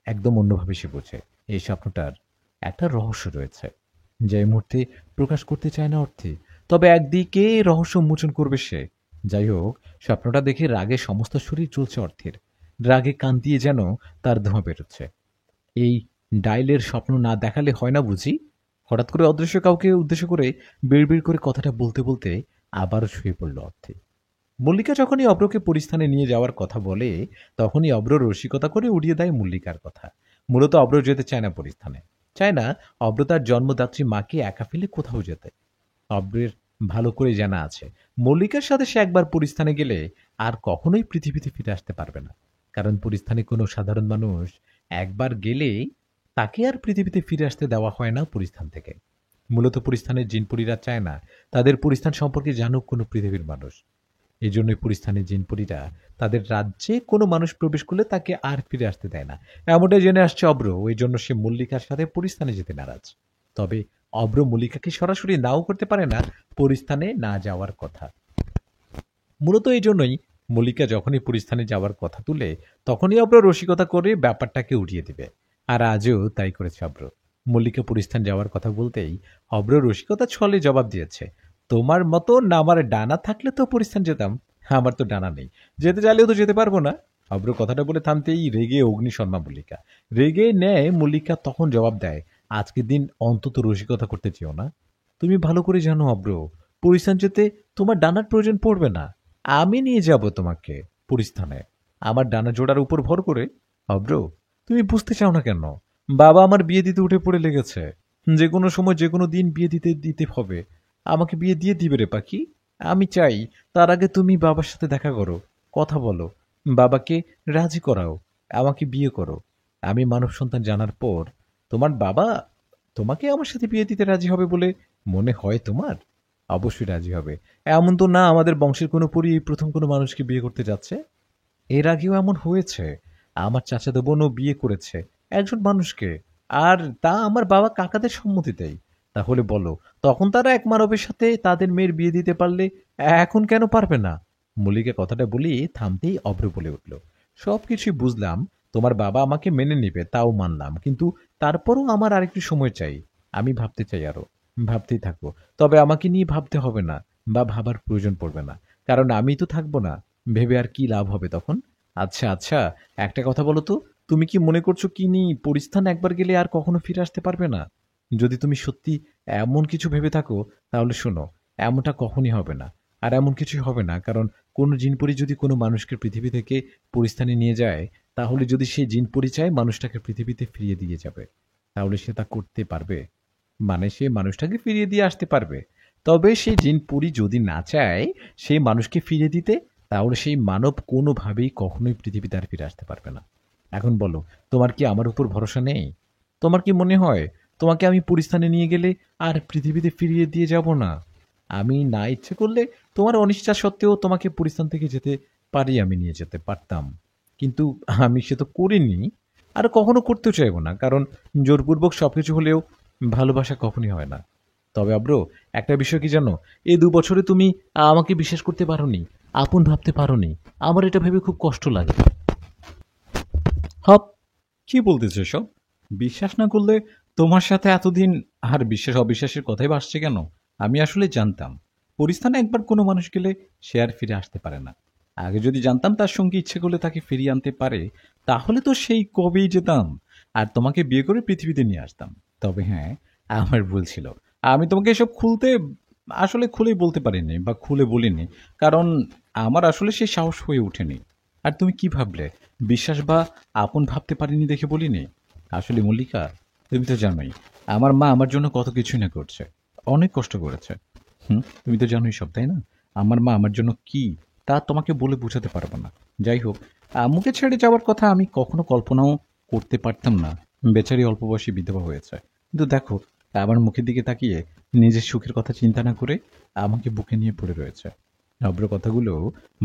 একদম অন্যভাবে সে বোঝে এই স্বপ্নটার একটা রহস্য রয়েছে, যে এই মুহূর্তে প্রকাশ করতে চায় না অর্থী। তবে একদিকে রহস্য উন্মোচন করবে সে। যাই হোক, স্বপ্নটা দেখে রাগে সমস্ত শরীর চলছে অর্থের। রাগে কান দিয়ে যেন তার ধোঁয়া বেরোচ্ছে। এই ডাইলের স্বপ্ন না দেখালে হয় না বুঝি? হঠাৎ করে অদৃশ্য কাউকে উদ্দেশ্য করে বিড়বিড় করে কথাটা বলতে বলতে আবারও শুয়ে পড়ল অর্থী। মল্লিকা যখনই অব্রকে পরিস্থানে নিয়ে যাওয়ার কথা বলে, তখনই অব্র রসিকতা করে উড়িয়ে দেয় মল্লিকার কথা। মূলত অব্র যেতে চায় না পরিস্থানে, চায় না অব্র তার জন্মদাত্রী মাকে একা ফেলে কোথাও যেতে। অব্রের ভালো করে জানা আছে মল্লিকার সাথে সে একবার পরিস্থানে গেলে আর কখনোই পৃথিবীতে ফিরে আসতে পারবে না। কারণ পরিস্থানে কোনো সাধারণ মানুষ একবার গেলে তাকে আর পৃথিবীতে ফিরে আসতে দেওয়া হয় না পরিস্থান থেকে। মূলত পরিস্থানের জিনপুরীরা চায় না তাদের পরিস্থান সম্পর্কে জানুক কোনো পৃথিবীর মানুষ। এই জন্যই পরিস্থানের জিনপুরীরা তাদের রাজ্যে কোনো মানুষ প্রবেশ করলে তাকে আর ফিরে আসতে দেয় না। এমনটাই জেনে আসছে অব্র। ওই জন্য সে মল্লিকার সাথে পরিস্থানে যেতে নারাজ। তবে অব্র মল্লিকাকে সরাসরি নাও করতে পারে না পরিস্থানে না যাওয়ার কথা। মূলত এই জন্যই মল্লিকা যখনই পরিস্থানে যাওয়ার কথা তুলে তখনই অব্র রসিকতা করে ব্যাপারটাকে উড়িয়ে দিবে। আর আজও তাই করেছে অব্র। মল্লিকা পরিস্থান যাওয়ার কথা বলতেই অব্র রসিকতা ছলে জবাব দিয়েছে, তোমার মতো না আমার ডানা থাকলে তো পরিস্থান যেতাম, আমার তো ডানা নেই, যেতে চাইলেও তো যেতে পারবো না। অব্র কথাটা বলে থামতেই রেগে অগ্নিশর্মা মল্লিকা। রেগে নেয় মল্লিকা তখন জবাব দেয়, আজকের দিন অন্তত রসিকতা করতে চেও না। তুমি ভালো করে জানো অব্র, পরিস্থান যেতে তোমার ডানার প্রয়োজন পড়বে না। আমি নিয়ে যাব তোমাকে পরিস্থানে, আমার ডানা জোড়ার উপর ভর করে। অব্র, তুমি বুঝতে চাও না কেন? বাবা আমার বিয়ে দিতে উঠে পড়ে লেগেছে। যে কোনো সময় যে কোনো দিন বিয়ে দিতে দিতে হবে। আমাকে বিয়ে দিয়ে দিবে রে পাখি। আমি চাই তার আগে তুমি বাবার সাথে দেখা করো, কথা বলো, বাবাকে রাজি করাও, আমাকে বিয়ে করো। আমি মানব সন্তান জানার পর তোমার বাবা তোমাকে আমার সাথে বিয়ে দিতে রাজি হবে বলে মনে হয় তোমার? অবশ্যই রাজি হবে। এমন তো না আমাদের বংশের কোনো পরী এই প্রথম কোনো মানুষকে বিয়ে করতে যাচ্ছে। এর আগেও এমন হয়েছে। আমার চাচাতো বোনও বিয়ে করেছে একজন মানুষকে, আর তা আমার বাবা কাকাদের সম্মতিতেই। তাহলে বলো, তখন তারা এক মানবের সাথে তাদের মেয়ের বিয়ে দিতে পারলে এখন কেন পারবে না? মল্লিকা কথাটা বলি থামতেই অভ্র বলে উঠল, সবকিছুই বুঝলাম, তোমার বাবা আমাকে মেনে নিবে তাও মানলাম, কিন্তু তারপরও আমার আরেকটু সময় চাই। আমি ভাবতে চাই আরো। ভাবতেই থাকবো, তবে আমাকে নিয়ে ভাবতে হবে না বা ভাবার প্রয়োজন পড়বে না, কারণ আমি তো থাকবো না। ভেবে আর কি লাভ হবে তখন? আচ্ছা আচ্ছা, একটা কথা বলো তো, তুমি কি মনে করছো কি নি পরিস্থান একবার গেলে আর কখনো ফিরে আসতে পারবে না? যদি তুমি সত্যি এমন কিছু ভেবে থাকো, তাহলে শোনো, এমনটা কখনই হবে না। আর এমন কিছুই হবে না, কারণ কোনো জিনপরি যদি কোনো মানুষকে পৃথিবী থেকে পরিস্থানে নিয়ে যায়, তাহলে যদি সেই জিনপরি চায় মানুষটাকে পৃথিবীতে ফিরিয়ে দিয়ে যাবে, তাহলে সে তা করতে পারবে? মানে সে মানুষটাকে ফিরিয়ে দিয়ে আসতে পারবে। তবে সেই জিনপরি যদি না চায় সেই মানুষকে ফিরিয়ে দিতে, তাহলে সেই মানব কোনোভাবেই কখনোই পৃথিবীতে আর ফিরে আসতে পারবে না। এখন বলো, তোমার কি আমার উপর ভরসা নেই? তোমার কি মনে হয় তোমাকে আমি পরিস্থানে নিয়ে গেলে আর পৃথিবীতে ফিরিয়ে দিয়ে যাব না? আমি না ইচ্ছে করলে তোমার অনিচ্ছা সত্ত্বেও তোমাকে পরিস্থান থেকে যেতে পারি, আমি নিয়ে যেতে পারতাম, কিন্তু আমি সে তো করিনি, আর কখনো করতেও চাইবো না, কারণ জোরপূর্বক সবকিছু হলেও ভালোবাসা কখনই হয় না। তবে অব্র, একটা বিষয় কি জানো, এই 2 বছরে তুমি আমাকে বিশ্বাস করতে পারোনি, আপন ভাবতে পারোনি। আমার এটা ভেবে খুব কষ্ট লাগে। হপ, কি বলতেছো সব? বিশ্বাস না করলে তোমার সাথে এতদিন আর বিশ্বাস অবিশ্বাসের কথাই ভাসছে কেন? আমি আসলে জানতাম পরিস্থানে একবার কোনো মানুষ গেলে সে আর ফিরে আসতে পারে না। আগে যদি জানতাম তার সঙ্গে ইচ্ছে করলে তাকে ফিরিয়ে আনতে পারে, তাহলে তো সেই কবেই যেতাম আর তোমাকে বিয়ে করে পৃথিবীতে নিয়ে আসতাম। তবে হ্যাঁ, আমার ভুল ছিল। আমি তোমাকে এসব আসলে খুলেই বলতে পারিনি বা খুলে বলিনি, কারণ আমার আসলে সেই সাহস হয়ে ওঠেনি। আর তুমি কি ভাবলে? বিশ্বাস বা আপন ভাবতে পারিনি দেখে বলিনি? আসলে মল্লিকা, তুমি তো জানোই আমার মা আমার জন্য কত কিছুই না করছে, অনেক কষ্ট করেছে। তুমি তো জানোই সব, তাই না? আমার মা আমার জন্য কি, তা তোমাকে বলে বোঝাতে পারবো না। যাই হোক, আম্মুকে ছেড়ে যাওয়ার কথা আমি কখনো কল্পনাও করতে পারতাম না। বেচারি অল্প বয়সে বিধবা হয়েছে, কিন্তু দেখো, আমার মুখের দিকে তাকিয়ে নিজের সুখের কথা চিন্তা না করে আমাকে বুকে নিয়ে পড়ে রয়েছে। অব্র কথাগুলো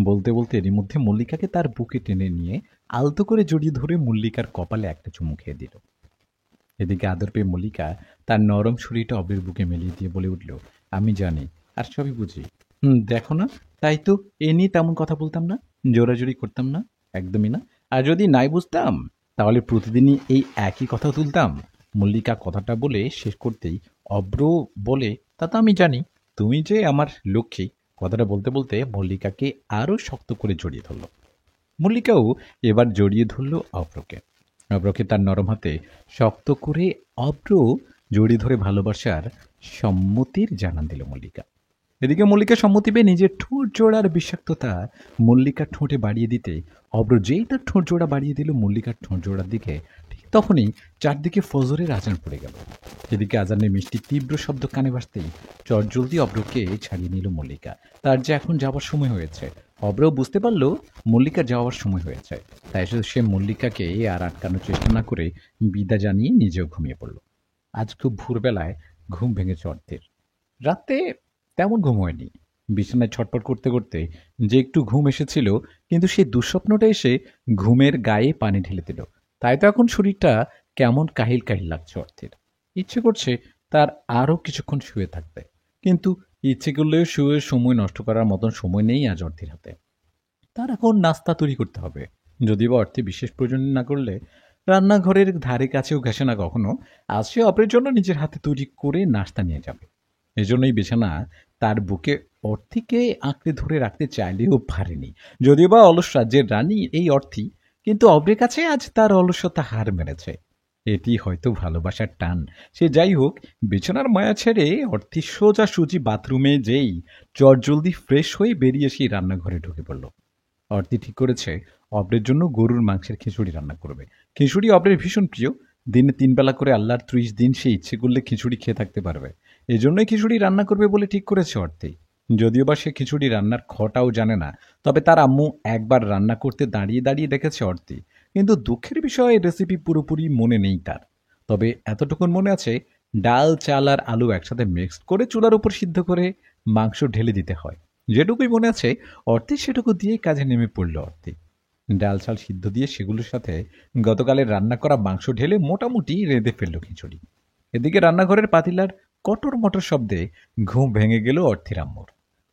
বলতে বলতে এরই মধ্যে মল্লিকাকে তার বুকে টেনে নিয়ে আলতো করে জড়িয়ে ধরে মল্লিকার কপালে একটা চুমু খেয়ে দিল। এদিকে আদর পেয়ে মল্লিকা তার নরম শরীরটা অব্রের বুকে মেলিয়ে দিয়ে বলে উঠল, আমি জানি আর সবই বুঝি। দেখো না, তাই তো এ নিয়ে তেমন কথা বলতাম না, জোরাজুরি করতাম না, একদমই না। আর যদি নাই বুঝতাম, তাহলে প্রতিদিনই এই একই কথা তুলতাম। মল্লিকা কথাটা বলে শেষ করতেই অব্র বলে, তা তো আমি জানি, তুমি যে আমার লক্ষ্মী। কথাটা বলতে বলতে মল্লিকাকে আরো শক্ত করে জড়িয়ে ধরল। মল্লিকাও এবার জড়িয়ে ধরল অভ্রকে। অভ্রকে তার নরম হাতে শক্ত করে অভ্র জড়িয়ে ধরে ভালোবাসার সম্মতির জানান দিল মল্লিকা। এদিকে মল্লিকা সম্মতি পেয়ে নিজের ঠোঁট জোড়ার বিষাক্ততা মল্লিকার ঠোঁটে বাড়িয়ে দিতে অভ্র যেই তার ঠোঁট জোড়া বাড়িয়ে দিল মল্লিকার ঠোঁট জোড়ার দিকে, ঠিক তখনই চারদিকে ফজরের আজান পড়ে গেল। এদিকে আজানের মিষ্টি তীব্র শব্দ কানে বাজতেই চটজলদি অভ্রকে ছাড়িয়ে নিল মল্লিকা। তার যে এখন যাওয়ার সময় হয়েছে। অভ্রও বুঝতে পারল মল্লিকার যাওয়ার সময় হয়েছে, তাই সে মল্লিকাকে আর আটকানোর চেষ্টা না করে বিদা জানিয়ে নিজেও ঘুমিয়ে পড়ল। আজ খুব ভোরবেলায় ঘুম ভেঙেছে অর্ধের। রাতে তেমন ঘুম হয়নি। বিছানায় ছটপট করতে করতে যে একটু ঘুম এসেছিল, কিন্তু সেই দুঃস্বপ্নটা এসে ঘুমের গায়ে পানি ঢেলে দিল। তাই তো এখন শরীরটা কেমন কাহিল কাহিল লাগছে অর্থের। ইচ্ছে করছে তার আরও কিছুক্ষণ শুয়ে থাকতে, কিন্তু ইচ্ছে করলেও শুয়ে সময় নষ্ট করার মতন সময় নেই আজ অর্থের হাতে। তার এখন নাস্তা তৈরি করতে হবে, যদিও বা অর্থে বিশেষ প্রয়োজন না করলে রান্নাঘরের ধারে কাছেও ঘেসে না কখনো। আজ সে অপরের জন্য নিজের হাতে তৈরি করে নাস্তা নিয়ে যাবে। এজন্যই বিছানা তার বুকে অর্থীকে আঁকড়ে ধরে রাখতে চাইলেও পারেনি। যদিও বা অলস রাজ্যের রানী এই অর্থী, কিন্তু অব্রের কাছে আজ তার অলসতা হার মেনেছে। এটি হয়তো ভালোবাসার টান। সে যাই হোক, বিছানার মায়া ছেড়ে অর্থী সোজাসুজি বাথরুমে যেই চটজলদি ফ্রেশ হয়ে বেরিয়ে সেই রান্নাঘরে ঢুকে পড়ল। অর্থী ঠিক করেছে অব্রের জন্য গরুর মাংসের খিচুড়ি রান্না করবে। খিচুড়ি অব্রের ভীষণ প্রিয়। দিনে ৩ বেলা করে আল্লাহর ৩০ দিন সে ইচ্ছে করলে খিচুড়ি খেয়ে থাকতে পারবে। এজন্যই খিচুড়ি রান্না করবে বলে ঠিক করেছে অর্থী। যদিও বা সে খিচুড়ি রান্নার খটাও জানে না, তবে তার আম্মু একবার রান্না করতে দাঁড়িয়ে দাঁড়িয়ে দেখেছে অর্থী। কিন্তু দুঃখের বিষয় রেসিপি পুরোপুরি মনে নেই তার। তবে এতটুকুন মনে আছে, ডাল, চাল আর আলু একসাথে মিক্সড করে চুলার উপর সিদ্ধ করে মাংস ঢেলে দিতে হয়। যেটুকুই মনে আছে, অর্থী সেটুকু দিয়ে কাজে নেমে পড়ল অর্থী। ডাল চাল সিদ্ধ দিয়ে সেগুলোর সাথে গতকালের রান্না করা মাংস ঢেলে মোটামুটি রেঁধে ফেলল খিচুড়ি। এদিকে রান্নাঘরের পাতিলার কটর মটর শব্দে ঘুম ভেঙে গেল অর্থীর আম্মুর।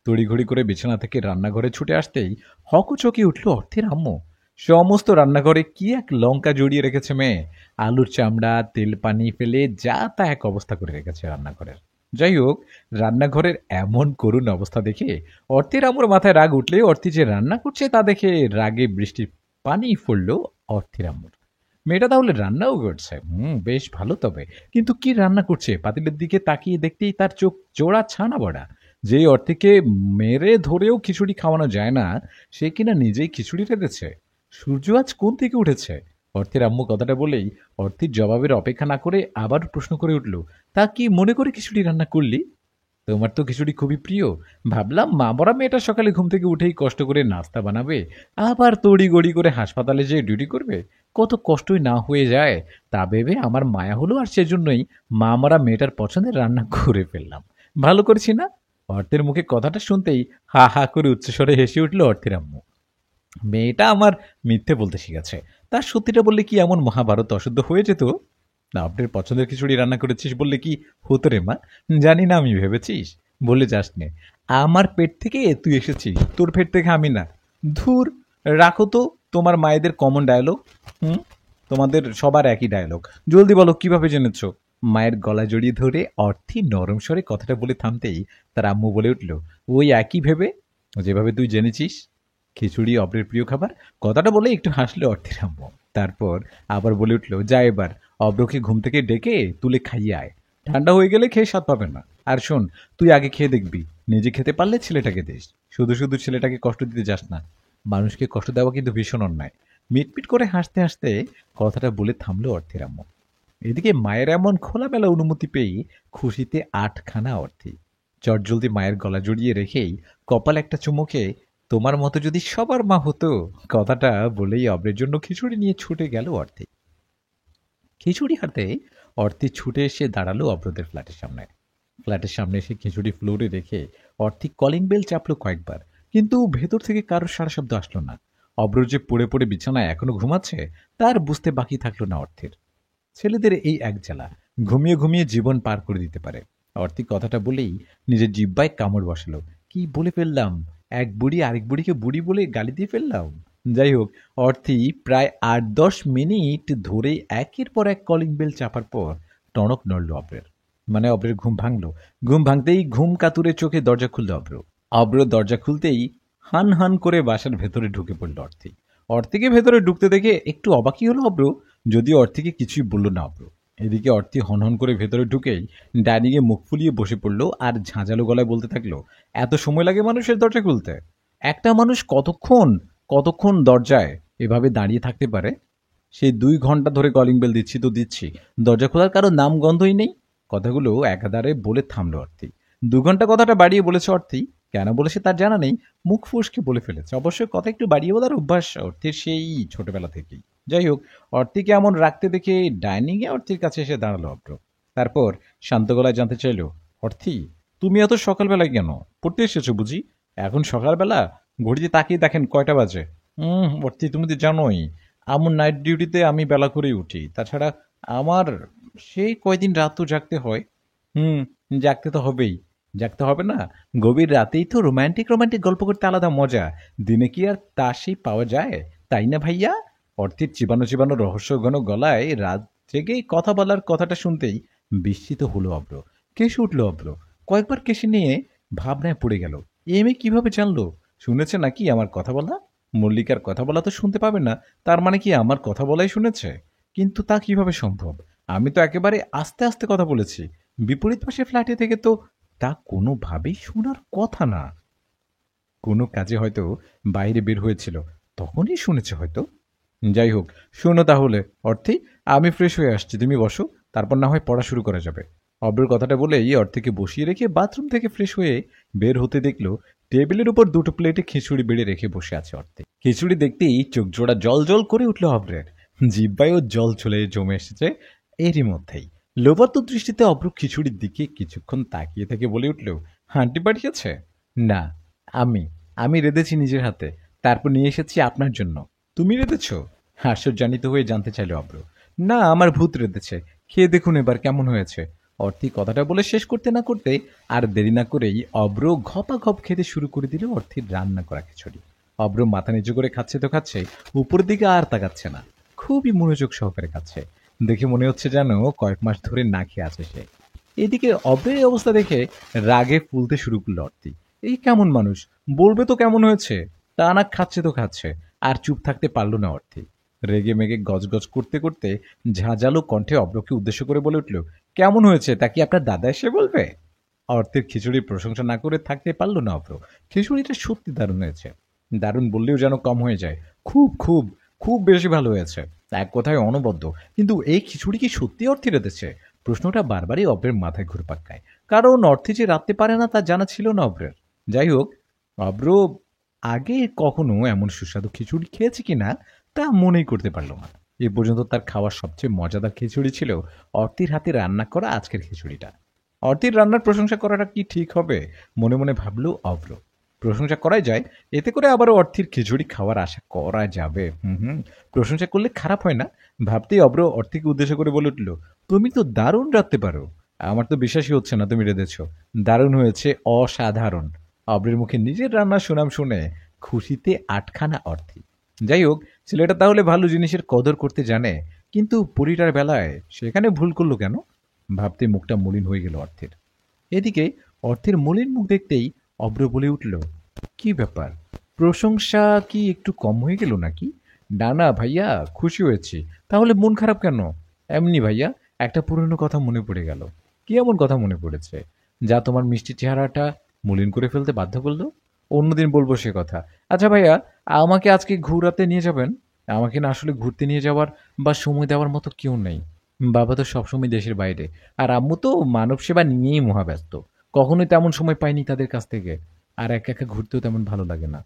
তড়িঘড়ি করে বিছানা থেকে রান্নাঘরে ছুটে আসতেই হকচকে উঠল অর্থীর আম্মু। সমস্ত রান্নাঘরে কি এক লঙ্কা জড়িয়ে রেখেছে মেয়ে! আলুর চামড়া, তেল পানি ফেলে যা তা এক অবস্থা করে রেখেছে রান্নাঘরের। যাই হোক, রান্নাঘরের এমন করুণ অবস্থা দেখে অর্থীর আম্মুর মাথায় রাগ উঠলে অর্থী যে রান্না করছে তা দেখে রাগে বৃষ্টির পানি পড়ল অর্থীর আম্মুর। মেয়েটা তাহলে রান্নাও করছে, বেশ ভালো। তবে কিন্তু কি রান্না করছে? পাতিলের দিকে তাকিয়ে দেখতেই তার চোখ জোড়া ছানা বড়া। যেই অর্থীকে মেরে ধরেও খিচুড়ি খাওয়ানো যায় না, সে কিনা নিজেই খিচুড়ি রেঁধেছে। সূর্য আজ কোন থেকে উঠেছে? অর্থীর আম্মু কথাটা বলেই অর্থীর জবাবের অপেক্ষা না করে আবার প্রশ্ন করে উঠল, তা কি মনে করে খিচুড়ি রান্না করলি? তোমার তো খিচুড়ি খুবই প্রিয়। ভাবলাম মা মরা মেয়েটা সকালে ঘুম থেকে উঠেই কষ্ট করে নাস্তা বানাবে, আবার তড়িঘড়ি করে হাসপাতালে যেয়ে ডিউটি করবে, কত কষ্টই না হয়ে যায় তা ভেবে আমার মায়া হলো, আর সেজন্যই মা মরা মেয়েটার পছন্দের রান্না করে ফেললাম। ভালো করেছি না? অর্থের মুখে কথাটা শুনতেই হা হা করে উচ্চস্বরে হেসে উঠল অর্থের আম্মু। মেয়েটা আমার মিথ্যে বলতে শিখেছে। তার সত্যিটা বললে কি এমন মহাভারত অশুদ্ধ হয়ে যেত? না, আপনার পছন্দের খিচুড়ি রান্না করেছিস বললে কি হতো রে মা? জানি না আমি ভেবেছিস? বলে যাস নে। আমার পেট থেকে তুই এসেছিস, তোর পেট থেকে আমি না। ধুর, রাখো তো তোমার মায়েদের কমন ডায়লগ। হুম, তোমাদের সবার একই ডায়লগ। জলদি বলো কিভাবে জেনেছো? মায়ের গলা জড়িয়ে ধরে অর্থী নরম স্বরে কথাটা বলে থামতেই তার আম্মু বলে উঠল, ওই একই ভেবে, যেভাবে তুই জেনেছিস খিচুড়ি অব্রের প্রিয় খাবার। কথাটা বলে একটু হাসলো অর্থের আম্মু। তারপর আবার বলে উঠল, যা এবার অব্রকে ঘুম থেকে ডেকে তুলে খাইয়ে আয়। ঠান্ডা হয়ে গেলে খেয়ে স্বাদ পাবে না। আর শোন, তুই আগে খেয়ে দেখবি, নিজে খেতে পারলে ছেলেটাকে দিস। শুধু শুধু ছেলেটাকে কষ্ট দিতে যাস না। মানুষকে কষ্ট দেওয়া কিন্তু ভীষণ অন্যায়। মিটমিট করে হাসতে হাসতে কথাটা বলে থামলো অর্থের আম্মু। এদিকে মায়ের এমন খোলামেলা অনুমতি পেয়ে খুশিতে আটখানা অর্থী। চটজলদি মায়ের গলা জড়িয়ে রেখেই কপাল একটা চুমুকে, তোমার মতো যদি সবার মা হতো, কথাটা বলেই অব্রের জন্য খিচুড়ি নিয়ে ছুটে গেল অর্থী। খিচুড়ি হাতে অর্থী ছুটে এসে দাঁড়ালো অব্রদের ফ্ল্যাটের সামনে। ফ্ল্যাটের সামনে এসে খিচুড়ি ফ্লোরে রেখে অর্থী কলিং বেল চাপলো কয়েকবার, কিন্তু ভেতর থেকে কারোর সারা শব্দ আসলো না। অব্র যে পড়ে পড়ে বিছানায় এখনো ঘুমাচ্ছে তার বুঝতে বাকি থাকলো না অর্থের। ছেলেদের এই এক জ্বালা, ঘুমিয়ে ঘুমিয়ে জীবন পার করে দিতে পারে। অর্থী কথাটা বলেই নিজের জিহ্বায় কামড় বসালো। কি বলে ফেললাম? এক বুড়ি আরেক বুড়িকে বুড়ি বলে গালি দিয়ে ফেললাম। যাই হোক, অর্থী প্রায় ৮-১০ মিনিট ধরে একের পর এক কলিং বেল চাপার পর টনক নড়ল অব্রের। মানে অব্রের ঘুম ভাঙলো। ঘুম ভাঙতেই ঘুম কাতুরে চোখে দরজা খুলল অব্র। অব্র দরজা খুলতেই হান হান করে বাসার ভেতরে ঢুকে পড়ল অর্থী। অর্থীকে ভেতরে ঢুকতে দেখে একটু অবাকই হলো অব্র, যদিও অর্থীকে কিছুই বলল না অব্র। এদিকে অর্থী হনহন করে ভেতরে ঢুকেই ডাইনিংয়ে মুখ ফুলিয়ে বসে পড়লো আর ঝাঁঝালো গলায় বলতে থাকলো, এত সময় লাগে মানুষের দরজা খুলতে? একটা মানুষ কতক্ষণ কতক্ষণ দরজায় এভাবে দাঁড়িয়ে থাকতে পারে? সেই ২ ঘন্টা ধরে কলিং বেল দিচ্ছি তো দিচ্ছি, দরজা খোলার কারো নাম গন্ধই নেই। কথাগুলো একাধারে বলে থামলো অর্থী। ২ ঘন্টা কথাটা বাড়িয়ে বলেছে অর্থী। কেন বলেছে তার জানা নেই, মুখ ফুসকে বলে ফেলেছে। অবশ্যই কথা একটু বাড়িয়ে বলার অভ্যাস অর্থীর সেই ছোটবেলা থেকেই। যাই হোক, অর্থীকে এমন রাখতে দেখে ডাইনিংয়ে অর্থীর কাছে এসে দাঁড়ালো অব্র। তারপর শান্ত গলায় জানতে চাইল, অর্থী তুমি এত সকালবেলায় কেন? পড়তে এসেছো বুঝি? এখন সকালবেলা? ঘড়িতে তাকিয়ে দেখেন কয়টা বাজে। অর্থী তুমি তো জানোই আমার নাইট ডিউটিতে আমি বেলা করেই উঠি। তাছাড়া আমার সেই কয়দিন রাতও জাগতে হয়। হুম, জাগতে তো হবেই। জাগতে হবে না? গভীর রাতেই তো রোমান্টিক রোমান্টিক গল্প করতে আলাদা মজা। দিনে কি আর তা সেই পাওয়া যায়? তাই না ভাইয়া? অর্থীর চিবানো চিবানো রহস্যঘন গলায় রাত জেগে কথা বলার কথাটা শুনতেই বিস্মিত হলো অব্র। কেসে উঠল অব্র। কয়েকবার কেসে নিয়ে ভাবনায় পড়ে গেল। এ মেয়ে কিভাবে জানলো? শুনেছে নাকি আমার কথা বলা? মল্লিকার কথা বলা তো শুনতে পাবে না, তার মানে কি আমার কথা বলাই শুনেছে? কিন্তু তা কিভাবে সম্ভব? আমি তো একেবারে আস্তে আস্তে কথা বলেছি। বিপরীত পাশে ফ্ল্যাটে থেকে তো তা কোনোভাবেই শোনার কথা না। কোনো কাজে হয়তো বাইরে বের হয়েছিল, তখনই শুনেছে হয়তো। যাই হোক, শোনো তাহলে অর্থী, আমি ফ্রেশ হয়ে আসছি, তুমি বসো, তারপর না হয় পড়া শুরু করা যাবে। অব্রের কথাটা বলেই অর্থীকে বসিয়ে রেখে বাথরুম থেকে ফ্রেশ হয়ে বের হতে দেখলো টেবিলের উপর দুটো প্লেটে খিচুড়ি বেড়ে রেখে বসে আছে অর্থী। খিচুড়ি দেখতেই চোখ জোড়া জল জল করে উঠলো অব্রের। জিব্বায়ও জল চলে জমে এসেছে এরই মধ্যেই। লোভার্ত দৃষ্টিতে অব্র খিচুড়ির দিকে কিছুক্ষণ তাকিয়ে থেকে বলে উঠল, হাঁটি পাঠিয়েছে? না, আমি আমি রেঁধেছি নিজের হাতে, তারপর নিয়ে এসেছি আপনার জন্য। তুমি রেঁধেছ? হাস্যজনিত হয়ে জানতে চাইল অব্র। না, আমার ভূত রেঁধেছে, খেয়ে দেখুন এবার কেমন হয়েছে। অর্থী কথাটা বলে শেষ করতে না করতে আর দেরি না করেই অব্র ঘপাঘপ খেতে শুরু করে দিল অর্থীর রান্না করা খিচুড়ি। অব্র মাথা নিচু করে খাচ্ছে তো খাচ্ছে, উপরের দিকে আর তাকাচ্ছে না, খুবই মনোযোগ সহকারে খাচ্ছে। দেখে মনে হচ্ছে যেন কয়েক মাস ধরে না খেয়ে আছে সে। এদিকে অব্রের এই অবস্থা দেখে রাগে ফুলতে শুরু করলো অর্থী। এই কেমন মানুষ, বলবে তো কেমন হয়েছে, তা না খাচ্ছে তো খাচ্ছে। আর চুপ থাকতে পারল না অর্থী। রেগে মেগে গজগজ করতে করতে ঝাঁঝালো কণ্ঠে অব্রকে উদ্দেশ্য করে বলে উঠল, কেমন হয়েছে তা কি আপনার দাদা এসে বলবে? অর্থের খিচুড়ির প্রশংসা না করে থাকতে পারল না অব্র। খিচুড়িটা সত্যি দারুণ হয়েছে। দারুণ বললেও যেন কম হয়ে যায়। খুব খুব খুব বেশি ভালো হয়েছে, এক কথায় অনবদ্য। কিন্তু এই খিচুড়ি কি সত্যি অর্থী রেঁধেছে? প্রশ্নটা বারবারই অব্রের মাথায় ঘুরপাক খায়, কারণ অর্থী যে রাঁধতে পারে না তা জানা ছিল না অব্রের। যাই হোক, অব্র আগে কখনো এমন সুস্বাদু খিচুড়ি খেয়েছে কিনা তা মনেই করতে পারল না। এ পর্যন্ত তার খাওয়ার সবচেয়ে মজাদার খিচুড়ি ছিল অর্থীর হাতে রান্না করা আজকের খিচুড়িটা। অর্থীর রান্নার প্রশংসা করাটা কি ঠিক হবে? মনে মনে ভাবল অব্র। প্রশংসা করাই যায়, এতে করে আবারও অর্থীর খিচুড়ি খাওয়ার আশা করা যাবে। প্রশংসা করলে খারাপ হয় না। ভাবতেই অব্র অর্থীকে উদ্দেশ্য করে বলে উঠল, তুমি তো দারুণ রাঁধতে পারো। আমার তো বিশ্বাসই হচ্ছে না তুমি রেঁধেছ। দারুণ হয়েছে, অসাধারণ। অব্রের মুখে নিজের রান্নার সুনাম শুনে খুশিতে আটখানা অর্থী। যাই হোক, ছেলেটা তাহলে ভালো জিনিসের কদর করতে জানে, কিন্তু পরিটার বেলায় সেখানে ভুল করলো কেন? ভাবতে মুখটা মলিন হয়ে গেল অর্থের। এদিকে অর্থের মলিন মুখ দেখতেই অব্র বলে উঠল, কি ব্যাপার, প্রশংসা কি একটু কম হয়ে গেল নাকি? না না ভাইয়া, খুশি হয়েছি। তাহলে মন খারাপ কেন? এমনি ভাইয়া, একটা পুরনো কথা মনে পড়ে গেল। কি এমন কথা মনে পড়েছে যা তোমার মিষ্টি চেহারাটা মলিন করে ফেলতে বাধ্য করলো? অন্যদিন বলবো সে কথা। আচ্ছা ভাইয়া, আমাকে আজকে ঘুরাতে নিয়ে যাবেন? আমাকে না আসলে ঘুরতে নিয়ে যাওয়ার বা সময় দেওয়ার মতো কেউ নেই। বাবা তো সবসময় দেশের বাইরে, আর আম্মু তো মানব সেবা নিয়েই মহাব্যস্ত। কখনোই তেমন সময় পাইনি তাদের কাছ থেকে। আর একা একা ঘুরতেও তেমন ভালো লাগে না।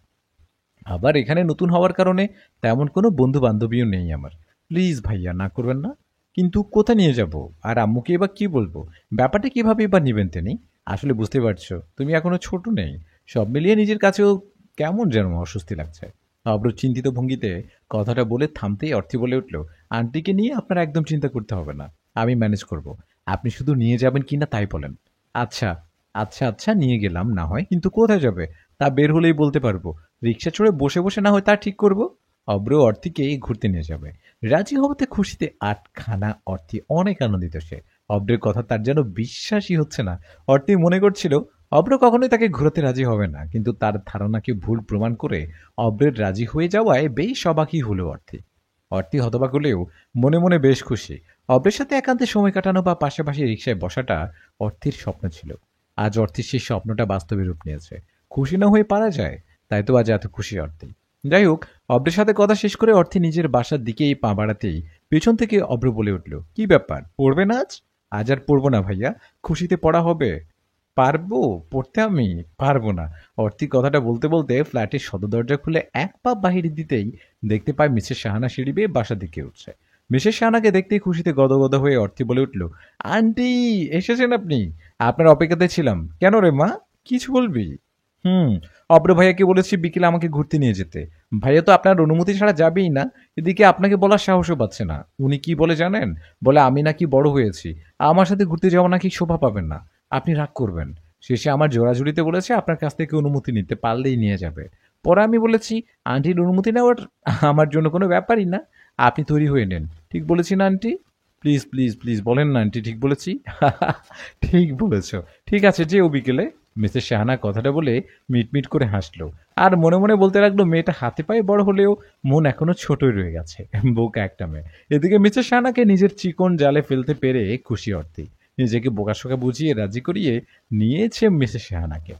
আবার এখানে নতুন হওয়ার কারণে তেমন কোনো বন্ধু বান্ধবীও নেই আমার। প্লিজ ভাইয়া, না করবেন না। কিন্তু কোথায় নিয়ে যাব? আর আম্মুকে এবার কি বলবো? ব্যাপারটা কিভাবে এবার নিবেন তিনি? আসলে বুঝতে পারছো, তুমি এখনো ছোট নেই। সব মিলিয়ে নিজের কাছেও কেমন যেন অস্বস্তি লাগছে। অব্র চিন্তিত ভঙ্গিতে কথাটা বলে থামতেই অর্থী বলে উঠল, আন্টিকে নিয়ে আপনার একদম চিন্তা করতে হবে না, আমি ম্যানেজ করব। আপনি শুধু নিয়ে যাবেন কিনা তাই বলেন। আচ্ছা আচ্ছা আচ্ছা, নিয়ে গেলাম না হয়, কিন্তু কোথায় যাবে তা বের হলেই বলতে পারবো। রিক্সা চড়ে বসে বসে না হয় তা ঠিক করব। অব্র অর্থীকে ঘুরতে নিয়ে যাবে। রাজি হওয়াতে খুশিতে আটখানা। অর্থী অনেক আনন্দিত সে। অব্রের কথা তার যেন বিশ্বাসই হচ্ছে না। অর্থী মনে করছিল অব্র কখনোই তাকে ঘোরাতে রাজি হবে না, কিন্তু তার ধারণাকে ভুল প্রমাণ করে অব্রের রাজি হয়ে যাওয়ায় বেশ অবাকই হলো অর্থী। অর্থী হতবাক হলেও মনে মনে বেশ খুশি। অব্রের সাথে একান্তে সময় কাটানো বা পাশাপাশি রিক্সায় বসাটা অর্থীর স্বপ্ন ছিল। আজ অর্থীর সেই স্বপ্নটা বাস্তবে রূপ নিয়েছে। খুশি না হয়ে পারা যায়? তাই তো আজ এত খুশি অর্থী। যাই হোক, অব্রের সাথে কথা শেষ করে অর্থী নিজের বাসার দিকেই পা বাড়াতেই পেছন থেকে অব্র বলে উঠল, কি ব্যাপার, পড়বে না আজ? আজ আর পড়বো না ভাইয়া, খুশিতে পড়া হবে। পারবো পড়তে? আমি পারবো না। অর্থী কথাটা বলতে বলতে ফ্ল্যাটের সদর দরজা খুলে এক পা বাহিরে দিতেই দেখতে পায় মিসেস শাহানা সিঁড়ি বেয়ে বাসার দিকে উঠছে। মিসেস শাহানাকে দেখতেই খুশিতে গদগদ হয়ে অর্থী বলে উঠল, আন্টি এসেছেন আপনি? আপনার অপেক্ষাতে ছিলাম। কেন রে মা, কিছু বলবি? হুম, অব্র ভাইয়াকে বলেছি বিকেলে আমাকে ঘুরতে নিয়ে যেতে। ভাইয়া তো আপনার অনুমতি ছাড়া যাবেই না। এদিকে আপনাকে বলার সাহসও পাচ্ছে না। উনি কি বলে জানেন? বলে আমি নাকি বড় হয়েছি, আমার সাথে ঘুরতে যাওয়া নাকি শোভা পাবেন না, আপনি রাগ করবেন। শেষে আমার জোরাজুরিতে বলেছে আপনার কাছ থেকে অনুমতি নিতে পারলেই নিয়ে যাবে। পরে আমি বলেছি আন্টির অনুমতি নেওয়ার আমার জন্য কোনো ব্যাপারই না, আপনি তৈরি হয়ে নেন। ঠিক বলেছি না আন্টি? প্লিজ প্লিজ প্লিজ বলেন না আন্টি, ঠিক বলেছি? ঠিক বলেছ। ঠিক আছে, যেও বিকেলে। মিসেস শাহানা কথাটা বলে মিটমিট করে হাসলো আর মনে মনে বলতে লাগলো, মেয়েটা হাতে পায়ে বড় হলেও মন এখনো ছোটই রয়ে গেছে, বোকা একটা মেয়ে। এদিকে মিসেস শাহানাকে নিজের চিকন জালে ফেলতে পেরে খুশি অর্থী নিজেকে বোকাশোকা বুঝিয়ে রাজি করিয়ে নিয়েছে মিসেস শাহানাকে।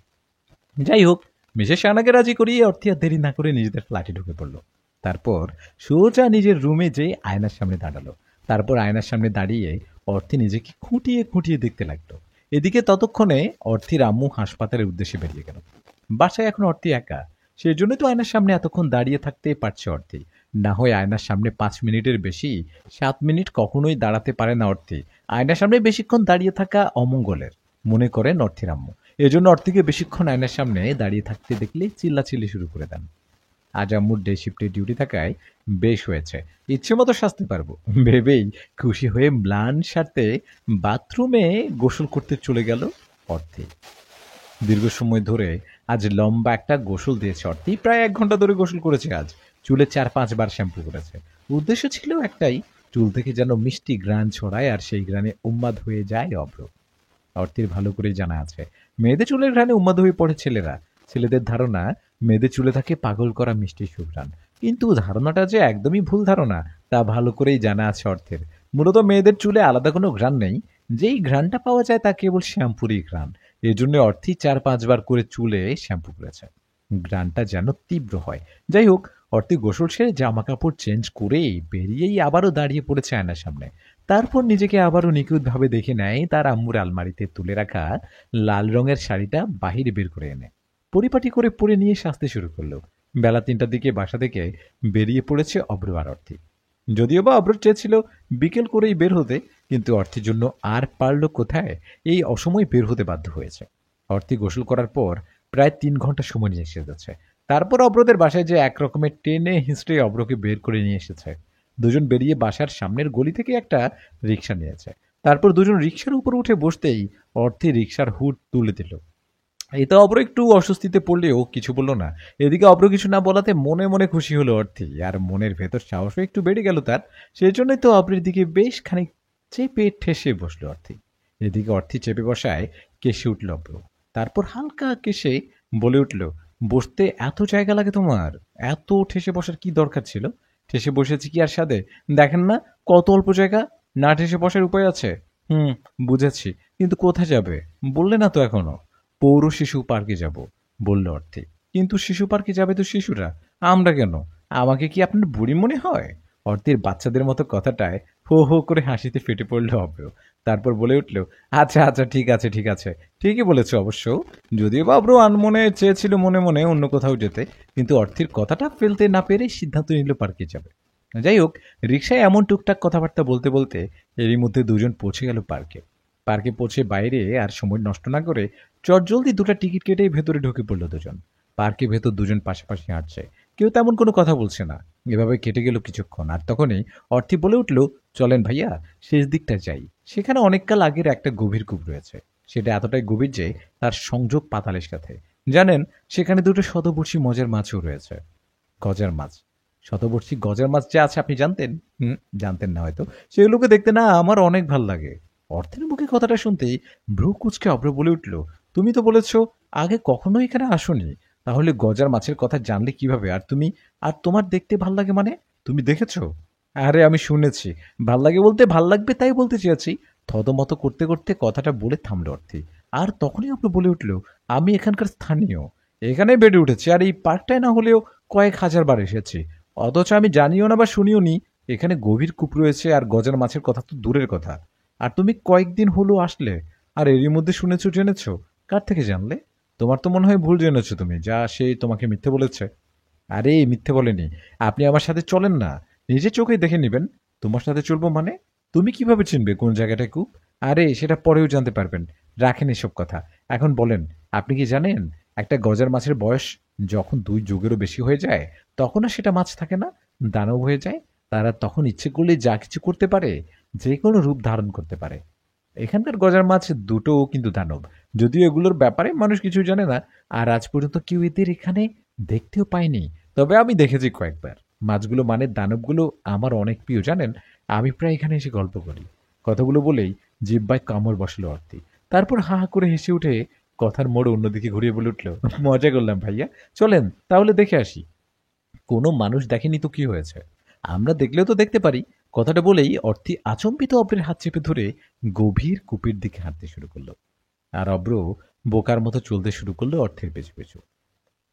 যাই হোক, মিসেস শাহানাকে রাজি করিয়ে অর্থী আর দেরি না করে নিজেদের ফ্ল্যাটে ঢুকে পড়লো। তারপর সোজা নিজের রুমে যেয়ে আয়নার সামনে দাঁড়ালো। তারপর আয়নার সামনে দাঁড়িয়ে অর্থী নিজেকে খুঁটিয়ে খুঁটিয়ে দেখতে লাগলো। এদিকে ততক্ষণে অর্থীর আম্মু হাসপাতালের উদ্দেশ্যে বেরিয়ে গেল। বাসায় এখন অর্থী একা, সেজন্যই তো আয়নার সামনে এতক্ষণ দাঁড়িয়ে থাকতেই পারছে অর্থী। না হয় আয়নার সামনে 5 মিনিটের বেশি 7 মিনিট কখনোই দাঁড়াতে পারে না অর্থী। আয়নার সামনে বেশিক্ষণ দাঁড়িয়ে থাকা অমঙ্গলের মনে করেন অর্থীর আম্মু। এজন্য অর্থীকে বেশিক্ষণ আয়নার সামনে দাঁড়িয়ে থাকতে দেখলে চিল্লাচিল্লি শুরু করে দেন। আজ আম্মুর ডে শিফটে ডিউটি থাকায় বেশ হয়েছে, ইচ্ছে মতো সাজতে পারবো ভেবেই খুশি হয়ে ম্লান সারতে বাথরুমে গোসল করতে চলে গেল অর্থী। দীর্ঘ সময় ধরে আজ লম্বা একটা গোসল দিয়েছে অর্থী। প্রায় 1 ঘন্টা ধরে গোসল করেছে আজ। চুলে 4-5 বার শ্যাম্পু করেছে। উদ্দেশ্য ছিল একটাই, চুল থেকে যেন মিষ্টি ঘ্রাণ ছড়ায় আর সেই ঘ্রাণে উন্মাদ হয়ে যায় অভ্র। অর্থীর ভালো করেই জানা আছে মেয়েদের চুলের ঘ্রাণে উন্মাদ হয়ে পড়ে ছেলেরা। ছেলেদের ধারণা মেয়েদের চুলে থাকে পাগল করা মিষ্টি সুঘ্রাণ, কিন্তু ধারণাটা যে একদমই ভুল ধারণা তা ভালো করেই জানা আছে অর্থের। মূলত মেয়েদের চুলে আলাদা কোনো ঘ্রাণ নেই, যেই ঘ্রাণটা পাওয়া যায় তা কেবল শ্যাম্পুরই ঘ্রাণ। এর জন্য অর্থী 4-5 বার করে চুলে শ্যাম্পু করেছে, ঘ্রাণটা যেন তীব্র হয়। যাই হোক, অর্থী গোসল সেরে জামা কাপড় চেঞ্জ করেই বেরিয়েই আবারও দাঁড়িয়ে পড়েছে আয়নার সামনে। তারপর নিজেকে আবারও নিখুঁতভাবে দেখে নেয় তার আম্মুর আলমারিতে তুলে রাখা লাল রঙের শাড়িটা বাহিরে বের করে এনে পরিপাটি করে পরে নিয়ে সাজতে শুরু করলো। বেলা 3টার দিকে বাসা থেকে বেরিয়ে পড়েছে অভ্র আর অর্থী। যদিও বা অভ্র চেয়েছিল বিকেল করেই বের হতে, কিন্তু অর্থীর জন্য আর পারল কোথায়, এই অসময়ে বের হতে বাধ্য হয়েছে। অর্থী গোসল করার পর প্রায় 3 ঘন্টা সময় নিয়ে এসেছে। তারপর অভ্রদের বাসায় যে এক রকমের টেনে হিঁচড়ে অভ্রকে বের করে নিয়ে এসেছে। দুজন বেরিয়ে বাসার সামনের গলি থেকে একটা রিক্সা নিয়েছে। তারপর দুজন রিক্সার উপর উঠে বসতেই অর্থী রিক্সার হুড তুলে দিল। এতে অব্র একটু অস্বস্তিতে পড়লেও কিছু বলল না। এদিকে অব্র কিছু না বলাতে মনে মনে খুশি হলো অর্থী, আর মনের ভেতর সাহসও একটু বেড়ে গেল তার। সেজন্যই তো অব্রের দিকে বেশ খানিক চেপে ঠেসে বসলো অর্থী। এদিকে অর্থী চেপে বসায় কেসে উঠল অব্র। তারপর হালকা কেসে বলে উঠল, বসতে এত জায়গা লাগে তোমার? এত ঠেসে বসার কি দরকার ছিল? ঠেসে বসেছি কি আর সাধে? দেখেন না কত অল্প জায়গা, না ঠেসে বসার উপায় আছে? বুঝেছি, কিন্তু কোথায় যাবে বললে না তো এখনো। পৌর শিশু পার্কে যাব বলল অর্থী। কিন্তু শিশু পার্কে যাবে তো শিশুরা, আমরা কেন? আমাকে কি আপনার বুড়ি মনে হয়? অর্থীর বাচ্চাদের মতো কথাটায় হো হো করে হাসিতে ফেটে পড়ল অভ্র। তারপর বলে উঠল, আচ্ছা আচ্ছা, ঠিক আছে ঠিক আছে, ঠিকই বলেছ অবশ্য। যদিও বা অভ্র আনমনে চেয়েছিল মনে মনে অন্য কোথাও যেতে, কিন্তু অর্থীর কথাটা ফেলতে না পেরে সিদ্ধান্ত নিল পার্কে যাবে। যাই হোক, রিক্সায় এমন টুকটাক কথাবার্তা বলতে বলতে এরই মধ্যে দুজন পৌঁছে গেল পার্কে। পার্কে পৌঁছে বাইরে আর সময় নষ্ট না করে চটজলদি 2টা টিকিট কেটেই ভেতরে ঢুকে পড়ল দুজন। পার্কে ভেতর দুজন পাশাপাশি হাঁটছে, কেউ তেমন কোনো কথা বলছে না। এভাবে কেটে গেল কিছুক্ষণ, আর তখনই অর্থী বলে উঠল, চলেন ভাইয়া, শেষ দিকটা যাই। সেখানে অনেককাল আগের একটা গভীর কূপ রয়েছে। সেটা এতটাই গভীর যে তার সংযোগ পাতালের সাথে। জানেন, সেখানে 2টো শতবর্ষী মজার মাছও রয়েছে। গজার মাছ, শতবর্ষী গজার মাছ যে আছে আপনি জানতেন? জানতেন না হয়তো। সেগুলোকে দেখতে না আমার অনেক ভাল লাগে। অর্থের মুখে কথাটা শুনতেই ভ্রু কুঁচকে অভ্র বলে উঠল, তুমি তো বলেছ আগে কখনো এখানে আসোনি, তাহলে গজার মাছের কথা জানলে কিভাবে? আর তুমি, আর তোমার দেখতে ভাল লাগে মানে? তুমি দেখেছো? আরে আমি শুনেছি, ভাল লাগে বলতে ভাল লাগবে তাই বলতে চেয়েছি। থতমত করতে করতে কথাটা বলে থামলো অর্থী। আর তখনই অভ্র বলে উঠল, আমি এখানকার স্থানীয়, এখানে বেড়ে উঠেছি, আর এই পার্কটায় না হলেও কয়েক হাজার বার এসেছি। অথচ আমি জানিও না বা শুনিও নি এখানে গভীর কূপ রয়েছে, আর গজার মাছের কথা তো দূরের কথা। আর তুমি কয়েকদিন হলো আসলে, আর এরই মধ্যে শুনেছো জেনেছো? কার থেকে জানলে? তোমার তো মনে হয় ভুল জেনেছো তুমি, যা সে তোমাকে মিথ্যে বলেছে। আরে মিথ্যে বলেনি, আপনি আমার সাথে চলেন না, নিজে চোখে দেখে নেবেন। তোমার সাথে চলবো মানে? তুমি কিভাবে চিনবে কোন জায়গাটায় কূপ? আরে সেটা পরেও জানতে পারবেন, রাখেন এসব কথা। এখন বলেন, আপনি কি জানেন একটা গজার মাছের বয়স যখন 2 যুগেরও বেশি হয়ে যায়, তখন আর সেটা মাছ থাকে না, দানব হয়ে যায়। তারা তখন ইচ্ছে করলে যা কিছু করতে পারে, যে কোনো রূপ ধারণ করতে পারে। এখানকার গজার মাছ দুটোও কিন্তু দানব, যদিও এগুলোর ব্যাপারে মানুষ কিছু জানে না, আর আজ পর্যন্ত কেউ এদের এখানে দেখতেও পায়নি। তবে আমি দেখেছি কয়েকবার। মাছগুলো মানে দানবগুলো আমার অনেক প্রিয় জানেন। আমি প্রায় এখানে এসে গল্প করি। কথাগুলো বলেই জিহ্বায় কামড় বসালো অর্থী। তারপর হা হা করে হেসে উঠে কথার মোড় অন্যদিকে ঘুরিয়ে বলে উঠল, মজা করলাম ভাইয়া, চলেন তাহলে দেখে আসি। কোনো মানুষ দেখেনি তো কি হয়েছে, আমরা দেখলেও তো দেখতে পারি। কথাটা বলেই অর্থী আচম্বিত অব্রের হাত চেপে ধরে গভীর কূপের দিকে হাঁটতে শুরু করলো। আর অব্র বোকার মতো চলতে শুরু করলো অর্থের পেছু পেছু।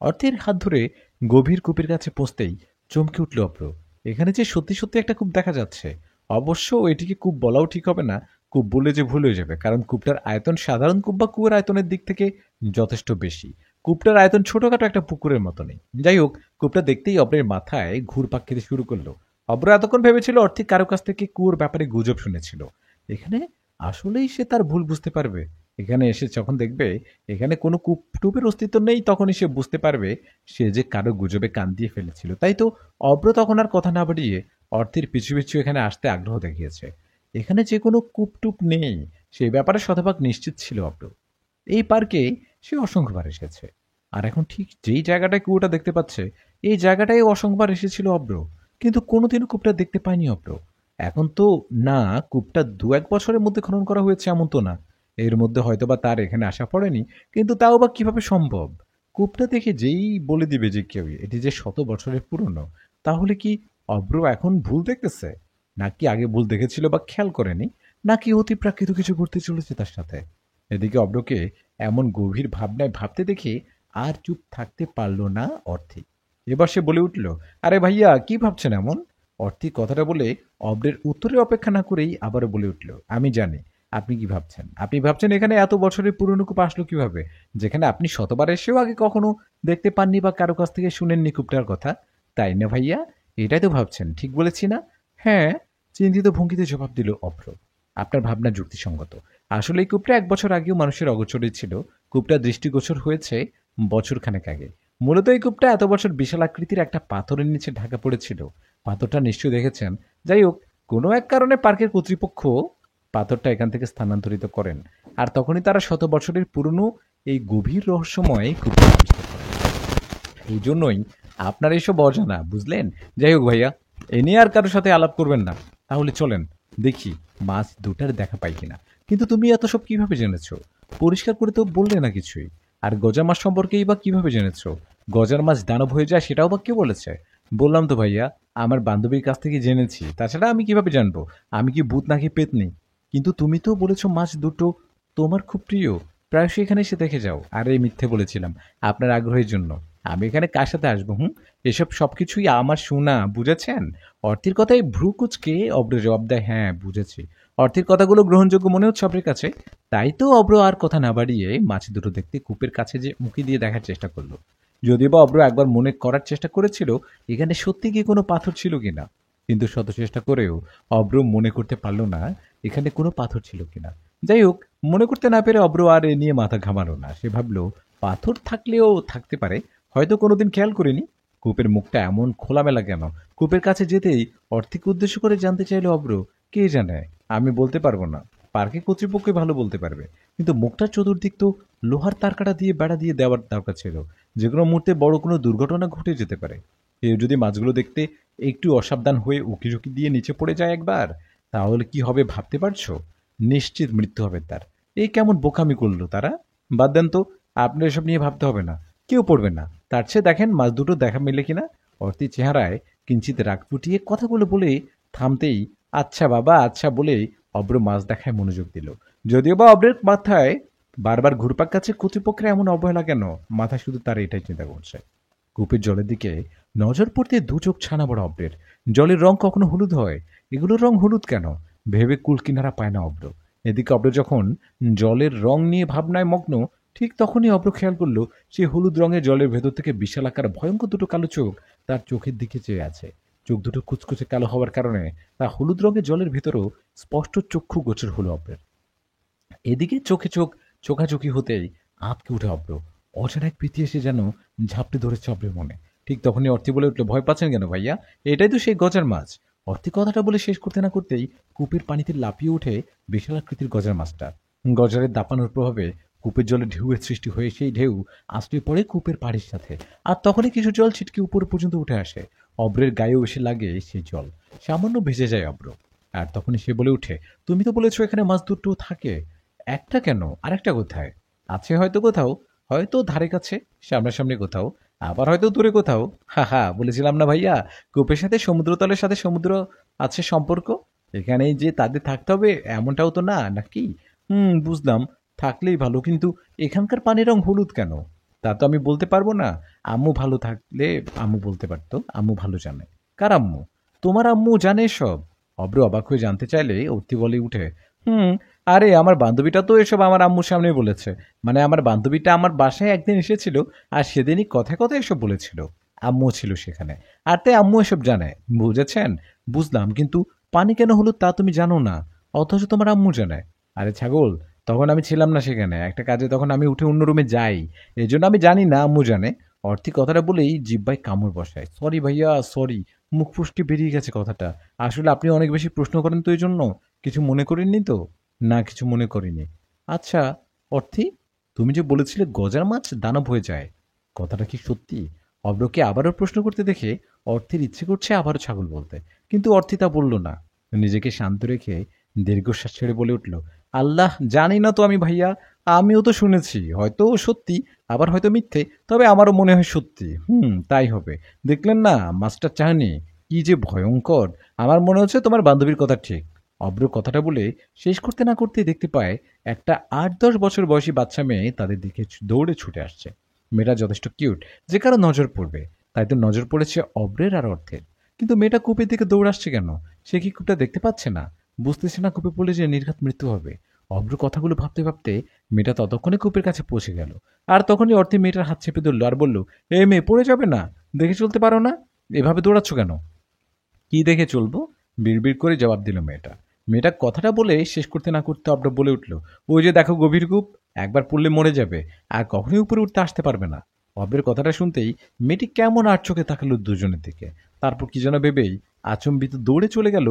অর্থের হাত ধরে গভীর কূপের কাছে পৌঁছতেই চমকে উঠল অব্র। এখানে যে সত্যি সত্যি একটা কূপ দেখা যাচ্ছে। অবশ্য এটিকে কূপ বলাও ঠিক হবে না, কূপ বললে যে ভুল হয়ে যাবে, কারণ কূপটার আয়তন সাধারণ কূপ বা কুয়োর আয়তনের দিক থেকে যথেষ্ট বেশি। কূপটার আয়তন ছোটখাটো একটা পুকুরের মতো নেই। যাই হোক, কূপটা দেখতেই অব্রের মাথায় ঘুরপাক খেতে শুরু করলো। অব্র এতক্ষণ ভেবেছিল অর্থিক কারো কাছ থেকে কুয়োর ব্যাপারে গুজব শুনেছিল। এখানে আসলেই সে তার ভুল বুঝতে পারবে। এখানে এসে যখন দেখবে এখানে কোনো কূপ টুপের অস্তিত্ব নেই, তখনই সে বুঝতে পারবে সে যে কারো গুজবে কান দিয়ে ফেলেছিল। তাই তো অব্র তখন আর কথা না বাড়িয়ে অর্থের পিছু পিছু এখানে আসতে আগ্রহ দেখিয়েছে। এখানে যে কোনো কূপ টুপ নেই সেই ব্যাপারে শতভাগ নিশ্চিত ছিল অব্র। এই পার্কে সে অসংখ্যবার এসেছে, আর এখন ঠিক যেই জায়গাটায় কুয়োটা দেখতে পাচ্ছে এই জায়গাটায় অসংখ্যবার এসেছিল অব্র, কিন্তু কোনোদিনও কূপটা দেখতে পায়নি অব্র। এখন তো না, কূপটা ২-১ বছরের মধ্যে খনন করা হয়েছে এমন তো না, এর মধ্যে হয়তোবা তার এখানে আসা পড়েনি, কিন্তু তাও বা কিভাবে সম্ভব? কূপটা দেখে যেই বলে দিবে যে কেউ এটি যে শত বছরের পুরনো, তাহলে কি অব্র এখন ভুল দেখতেছে, নাকি আগে ভুল দেখেছিল বা খেয়াল করেনি, নাকি অতিপ্রাকৃত কিছু ঘটতে চলেছে তার সাথে? এদিকে অব্রকে এমন গভীর ভাবনায় ভাবতে দেখে আর চুপ থাকতে পারল না অর্থী। এবার সে বলে উঠল, আরে ভাইয়া কি ভাবছেন এমন? অর্থী কথাটা বলে অব্রের উত্তরের অপেক্ষা না করেই আবারও বলে উঠল, আমি জানি আপনি কি ভাবছেন। আপনি ভাবছেন এখানে এত বছরের পুরনো কূপ আসলো কিভাবে, যেখানে আপনি শতবার এসেও আগে কখনো দেখতে পাননি বা কারো কাছ থেকে শুনেননি কূপটার কথা, তাই না ভাইয়া? এটাই তো ভাবছেন, ঠিক বলেছি না? হ্যাঁ, চিন্তিত ভঙ্গিতে জবাব দিল অভ্র। আপনার ভাবনা যুক্তিসঙ্গত। আসলে এই কূপটা ১ বছর আগেও মানুষের অগোচরে ছিল। কূপটা দৃষ্টিগোচর হয়েছে বছরখানেক আগে। মূলত এই কূপটা এত বছর বিশাল আকৃতির একটা পাথরের নিচে ঢাকা পড়েছিল। পাথরটা নিশ্চয়ই দেখেছেন। যাই হোক, কোনো এক কারণে পার্কের কর্তৃপক্ষ পাথরটা এখান থেকে স্থানান্তরিত করেন। আর তখনই তারা শত বছরের পুরনো এই গভীর রহস্যময় কূপটা আবিষ্কার করেন। এই জন্যই আপনার এসব অজানা, বুঝলেন? যাই হোক ভাইয়া, এ নিয়ে আর কারোর সাথে আলাপ করবেন না। তাহলে চলেন, দেখি মাছ দুটার দেখা পাই কিনা। কিন্তু তুমি এত সব কিভাবে জেনেছো? পরিষ্কার করে তো বললে না কিছুই। আর গজা মাছ সম্পর্কেই বা কিভাবে জেনেছো? গজার মাছ দানব হয়ে যায় সেটাও বা কে বলেছে? বললাম তো ভাইয়া, আমার বান্ধবীর কাছ থেকে জেনেছি। তাছাড়া আমি কিভাবে জানবো? আমি কি ভূত নাকি পেতনি? কিন্তু তুমি তো বলেছো মাছ দুটো তোমার খুব প্রিয়, প্রায়শই এখানে এসে দেখে যাও। আর এই মিথ্যে বলেছিলাম আপনার আগ্রহের জন্য। আমি এখানে কার সাথে আসবো? এসব সবকিছুই আমার শোনা, বুঝেছেন? অর্থের কথায় ভ্রু কুঁচকে অব্র জবাব দেয়, হ্যাঁ বুঝেছি। অর্থের কথাগুলো গ্রহণযোগ্য মনে হচ্ছে অব্রের কাছে। তাই তো অব্র আর কথা না বাড়িয়ে মাছ দুটো দেখতে কূপের কাছে যে উঁকি দিয়ে দেখার চেষ্টা করলো। যদিও বা অব্র একবার মনে করার চেষ্টা করেছিল এখানে সত্যি কি কোনো পাথর ছিল কিনা, কিন্তু শত চেষ্টা করেও অব্র মনে করতে পারল না এখানে কোনো পাথর ছিল কিনা। যাই হোক, মনে করতে না পেরে অব্র আর এ নিয়ে মাথা ঘামালো না। সে ভাবলো পাথর থাকলেও থাকতে পারে, হয়তো কোনোদিন খেয়াল করিনি। কূপের মুখটা এমন খোলামেলা কেন? কূপের কাছে যেতেই অর্থীকে উদ্দেশ্য করে জানতে চাইল অব্র, কে জানে, আমি বলতে পারবো না, পার্কে কর্তৃপক্ষ ভালো বলতে পারবে। কিন্তু মুখটার চতুর্দিক তো লোহার তারকাটা দিয়ে বেড়া দিয়ে দেওয়ার দরকার ছিল। যে কোনো মুহূর্তে বড় কোনো দুর্ঘটনা ঘটে যেতে পারে। কেউ যদি মাছগুলো দেখতে একটু অসাবধান হয়ে উকি ঝুঁকি দিয়ে নিচে পড়ে যায় একবার, তাহলে কি হবে ভাবতে পারছো? নিশ্চিত মৃত্যু হবে তার। এই কেমন বোকামি করলো তারা? বাদ দেন তো, আপনার এসব নিয়ে ভাবতে হবে না, কেউ পড়বে না। তার চেয়ে দেখেন মাছ দুটো দেখা মেলে কিনা। অর্থী চেহারায় কিঞ্চিত রাগ ফুটিয়ে কথাগুলো বলে থামতেই আচ্ছা বাবা আচ্ছা বলে অব্র মাছ দেখায় মনোযোগ দিল। যদিও বা অব্রের মাথায় বারবার ঘুরপাক কাছে কর্তৃপক্ষের এমন অবহেলা কেন, মাথায় শুধু তার এটাই চিন্তা করছে। কূপের জলের দিকে নজর পড়তে দু চোখ ছানা বড় অব্রের। জলের রং কখনো হলুদ হয়, এগুলোর রং হলুদ কেন ভেবে কুল কিনারা পায় না অব্র। এদিকে অব্র যখন জলের রং নিয়ে ভাবনায় মগ্ন, ঠিক তখনই অব্র খেয়াল করলো সেই হলুদ রঙের জলের ভেতর থেকে বিশাল আকার ভয়ঙ্কর দুটো কালো চোখ তার চোখের দিকে চেয়ে আছে। চোখ দুটো কুচকুচে কালো হওয়ার কারণে তা হলুদ রঙের জলের ভেতরও স্পষ্ট চক্ষু গোচর হলো অব্রের। এদিকে চোখে চোখ চোখাচোখি হতেই আঁতকে উঠে অব্র। অজানা এক প্রীতি এসে যেন ঝাপটে ধরেছে অব্রের মনে। ঠিক তখনই অর্থী বলে উঠল, ভয় পাচ্ছেন কেন ভাইয়া? এটাই তো সেই গজার মাছ। অর্থী কথাটা বলে শেষ করতে না করতেই কূপের পানিতে লাফিয়ে উঠে বিশাল আকৃতির গজার মাছটা। গজারের দাপানোর প্রভাবে কূপের জলে ঢেউয়ের সৃষ্টি হয়ে সেই ঢেউ আশ্রয় পড়ে কূপের পাড়ির সাথে। আর তখনই কিছু জল ছিটকে উপরে পর্যন্ত উঠে আসে। অব্রের গায়েও এসে লাগে সেই জল। সামান্য ভেসে যায় অব্র। আর তখনই সে বলে উঠে, তুমি তো বলেছো এখানে মাছ দুটো থাকে, একটা কেন, আরেকটা কোথায়? আছে হয়তো কোথাও, হয়তো ধারে কাছে, সামনাসামনি কোথাও, আবার হয়তো দূরে কোথাও। হা হা, বলেছিলাম না ভাইয়া, কূপের সাথে সমুদ্রতলের সাথে সমুদ্র আছে সম্পর্ক। এখানেই যে তাদের থাকতে হবে এমনটাও তো না, নাকি? বুঝলাম, থাকলেই ভালো, কিন্তু এখানকার পানির রং হলুদ কেন? তা তো আমি বলতে পারবো না। আম্মু ভালো থাকলে আম্মু বলতে পারতো, আম্মু ভালো জানে। কার আম্মু? তোমার আম্মু জানে সব। অব্র অবাক হয়ে জানতে চাইলে অর্তি বলে উঠে, হুম, আরে আমার বান্ধবীটা তো এসব আমার আম্মুর সামনেই বলেছে। মানে আমার বান্ধবীটা আমার বাসায় একদিন এসেছিল, আর সেদিনই কথায় কথায় এসব বলেছিল। আম্মু ছিল সেখানে, আর তাই আম্মু এসব জানে। বুঝেছেন? বুঝলাম, কিন্তু পানি কেন হলো তা তুমি জানো না, অথচ তোমার আম্মু জানে। আরে ছাগল, তখন আমি ছিলাম না সেখানে, একটা কাজে তখন আমি উঠে অন্য রুমে যাই। এই জন্য আমি জানি না আম্মু জানে। অর্থী কথাটা বলেই জিব্বায় কামড় বসায়। সরি ভাইয়া, সরি, মুখ ফুসকে বেরিয়ে গেছে কথাটা। আসলে আপনি অনেক বেশি প্রশ্ন করেন তো এই জন্য। কিছু মনে করেননি তো? না, কিছু মনে করিনি। আচ্ছা, অর্থী, তুমি যে বলেছিলে গজার মাছ দানব হয়ে যায়, কথাটা কি সত্যি? অব্রকে আবারও প্রশ্ন করতে দেখে অর্থের ইচ্ছে করছে আবারও ছাগল বলতে, কিন্তু অর্থী তা বলল না। নিজেকে শান্ত রেখে দীর্ঘশ্বাস ছেড়ে বলে উঠল, আল্লাহ, জানি না তো আমি ভাইয়া। আমিও তো শুনেছি, হয়তো সত্যি, আবার হয়তো মিথ্যে, তবে আমারও মনে হয় সত্যি। তাই হবে। দেখলেন না মাস্টার চাহনি, কি যে ভয়ঙ্কর। আমার মনে হচ্ছে তোমার বান্ধবীর কথা ঠিক। অব্র কথাটা বলে শেষ করতে না করতেই দেখতে পায় একটা ৮-১০ বছর বয়সী বাচ্চা মেয়ে তাদের দিকে দৌড়ে ছুটে আসছে। মেয়েটা যথেষ্ট কিউট, যে কারো নজর পড়বে। তাই তো নজর পড়েছে অব্রের আর অর্থের। কিন্তু মেয়েটা কূপের দিকে দৌড়াচ্ছে কেন? সে কি কূপটা দেখতে পাচ্ছে না? বুঝতেছে না কূপে পড়লে যে নির্ঘাত মৃত্যু হবে। অব্র কথাগুলো ভাবতে ভাবতে মেয়েটা ততক্ষণে কূপের কাছে পৌঁছে গেল। আর তখনই অর্থে মেয়েটার হাত চেপে ধরল আর বলল, এ মেয়ে, পড়ে যাবে না? দেখে চলতে পারো না? এভাবে দৌড়াচ্ছ কেন? কি দেখে চলবো? বিড়বিড় করে জবাব দিল মেয়েটা। মেয়েটা কথাটা বলে শেষ করতে না করতে অব্র বলে উঠল, ওই যে দেখো গভীর কূপ, একবার পড়লে মরে যাবে, আর কখনোই উপরে উঠতে আসতে পারবে না। অব্রের কথাটা শুনতেই মেয়েটি কেমন আর চোখে তাকালো দুজনের দিকে। তারপর কি যেন ভেবেই আচম্বিত দৌড়ে চলে গেল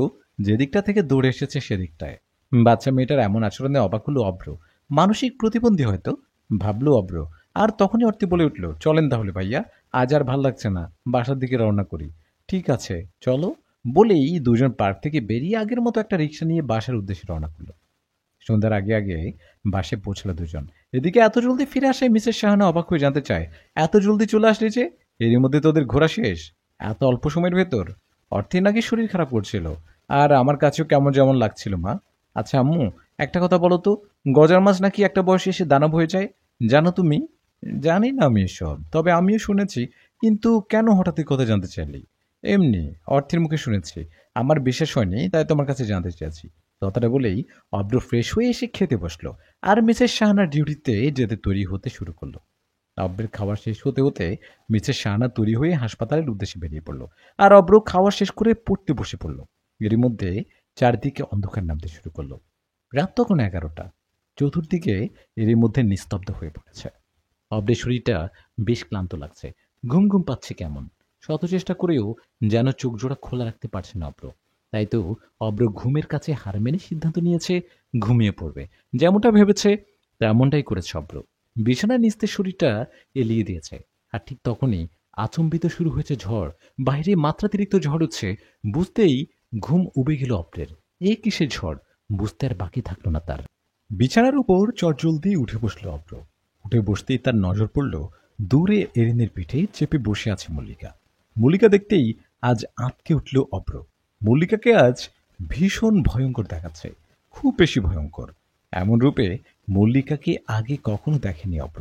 যেদিকটা থেকে দৌড়ে এসেছে সেদিকটায়। বাচ্চা মেয়েটার এমন আচরণে অবাক হলো অব্র। মানসিক প্রতিবন্ধী হয়তো, ভাবলো অব্র। আর তখনই অর্থে বলে উঠল, চলেন তাহলে ভাইয়া, আজ আর ভাল লাগছে না, বাসার দিকে রওনা করি। ঠিক আছে, চলো। বলেই দুজন পার্ক থেকে বেরিয়ে আগের মতো একটা রিক্সা নিয়ে বাসার উদ্দেশ্যে রওনা করলো। সন্ধ্যার আগে আগে বাসে পৌঁছলো দুজন। এদিকে এত জলদি ফিরে আসে মিসেস শাহানা অবাক হয়ে জানতে চায়, এত জলদি চলে আসলে যে? এরই মধ্যে তোদের ঘোরা শেষ? এত অল্প সময়ের ভেতর? অর্থে নাকি শরীর খারাপ করছিল, আর আমার কাছেও কেমন যেমন লাগছিল মা। আচ্ছা আম্মু, একটা কথা বলো তো, গজার মাছ নাকি একটা বয়সে এসে দানব হয়ে যায়, জানো তুমি? জানি না আমি এসব, তবে আমিও শুনেছি। কিন্তু কেন হঠাৎ এই কথা জানতে চাইলি? এমনি, অর্থের মুখে শুনেছি। আমার বিশ্বাস হয়নি, তাই তোমার কাছে জানতে চাইছি। কথাটা বলেই অব্র ফ্রেশ হয়ে এসে খেতে বসলো, আর মিসেস শাহানার ডিউটিতে যেতে তৈরি হতে শুরু করলো। অব্রের খাওয়া শেষ হতে হতে মিসেস শাহানা তৈরি হয়ে হাসপাতালের উদ্দেশ্যে বেরিয়ে পড়লো, আর অব্র খাওয়া শেষ করে পড়তে বসে পড়লো। এরই মধ্যে চারদিকে অন্ধকার নামতে শুরু করলো। রাত তখন 11টা। চতুর্দিকে এরই মধ্যে নিস্তব্ধ হয়ে পড়েছে। অব্রের শরীরটা বেশ ক্লান্ত লাগছে, ঘুম ঘুম পাচ্ছে কেমন। শত চেষ্টা করেও যেন চোখ জোড়া খোলা রাখতে পারছে না অব্র। তাই তো অব্র ঘুমের কাছে হার মেনে সিদ্ধান্ত নিয়েছে ঘুমিয়ে পড়বে। যেমনটা ভেবেছে তেমনটাই করেছে অব্র। বিছানায় নিস্তে শরীরটা এলিয়ে দিয়েছে। আর ঠিক তখনই আচম্বিত শুরু হয়েছে ঝড়। বাইরে মাত্রাতিরিক্ত ঝড় হচ্ছে। বুঝতেই ঘুম উবে গেল অব্রের। এ কিসের ঝড়? বুঝতে আর বাকি থাকলো না তার। বিছানার উপর চটজলদি উঠে বসলো অব্র। উঠে বসতেই তার নজর পড়ল দূরে এরিনের পিঠে চেপে বসে আছে মল্লিকা। মল্লিকা দেখতেই আজ আঁতকে উঠল অব্র। মল্লিকাকে আজ ভীষণ ভয়ঙ্কর দেখাচ্ছে, খুব বেশি ভয়ঙ্কর। এমন রূপে মল্লিকাকে আগে কখনো দেখেনি অব্র।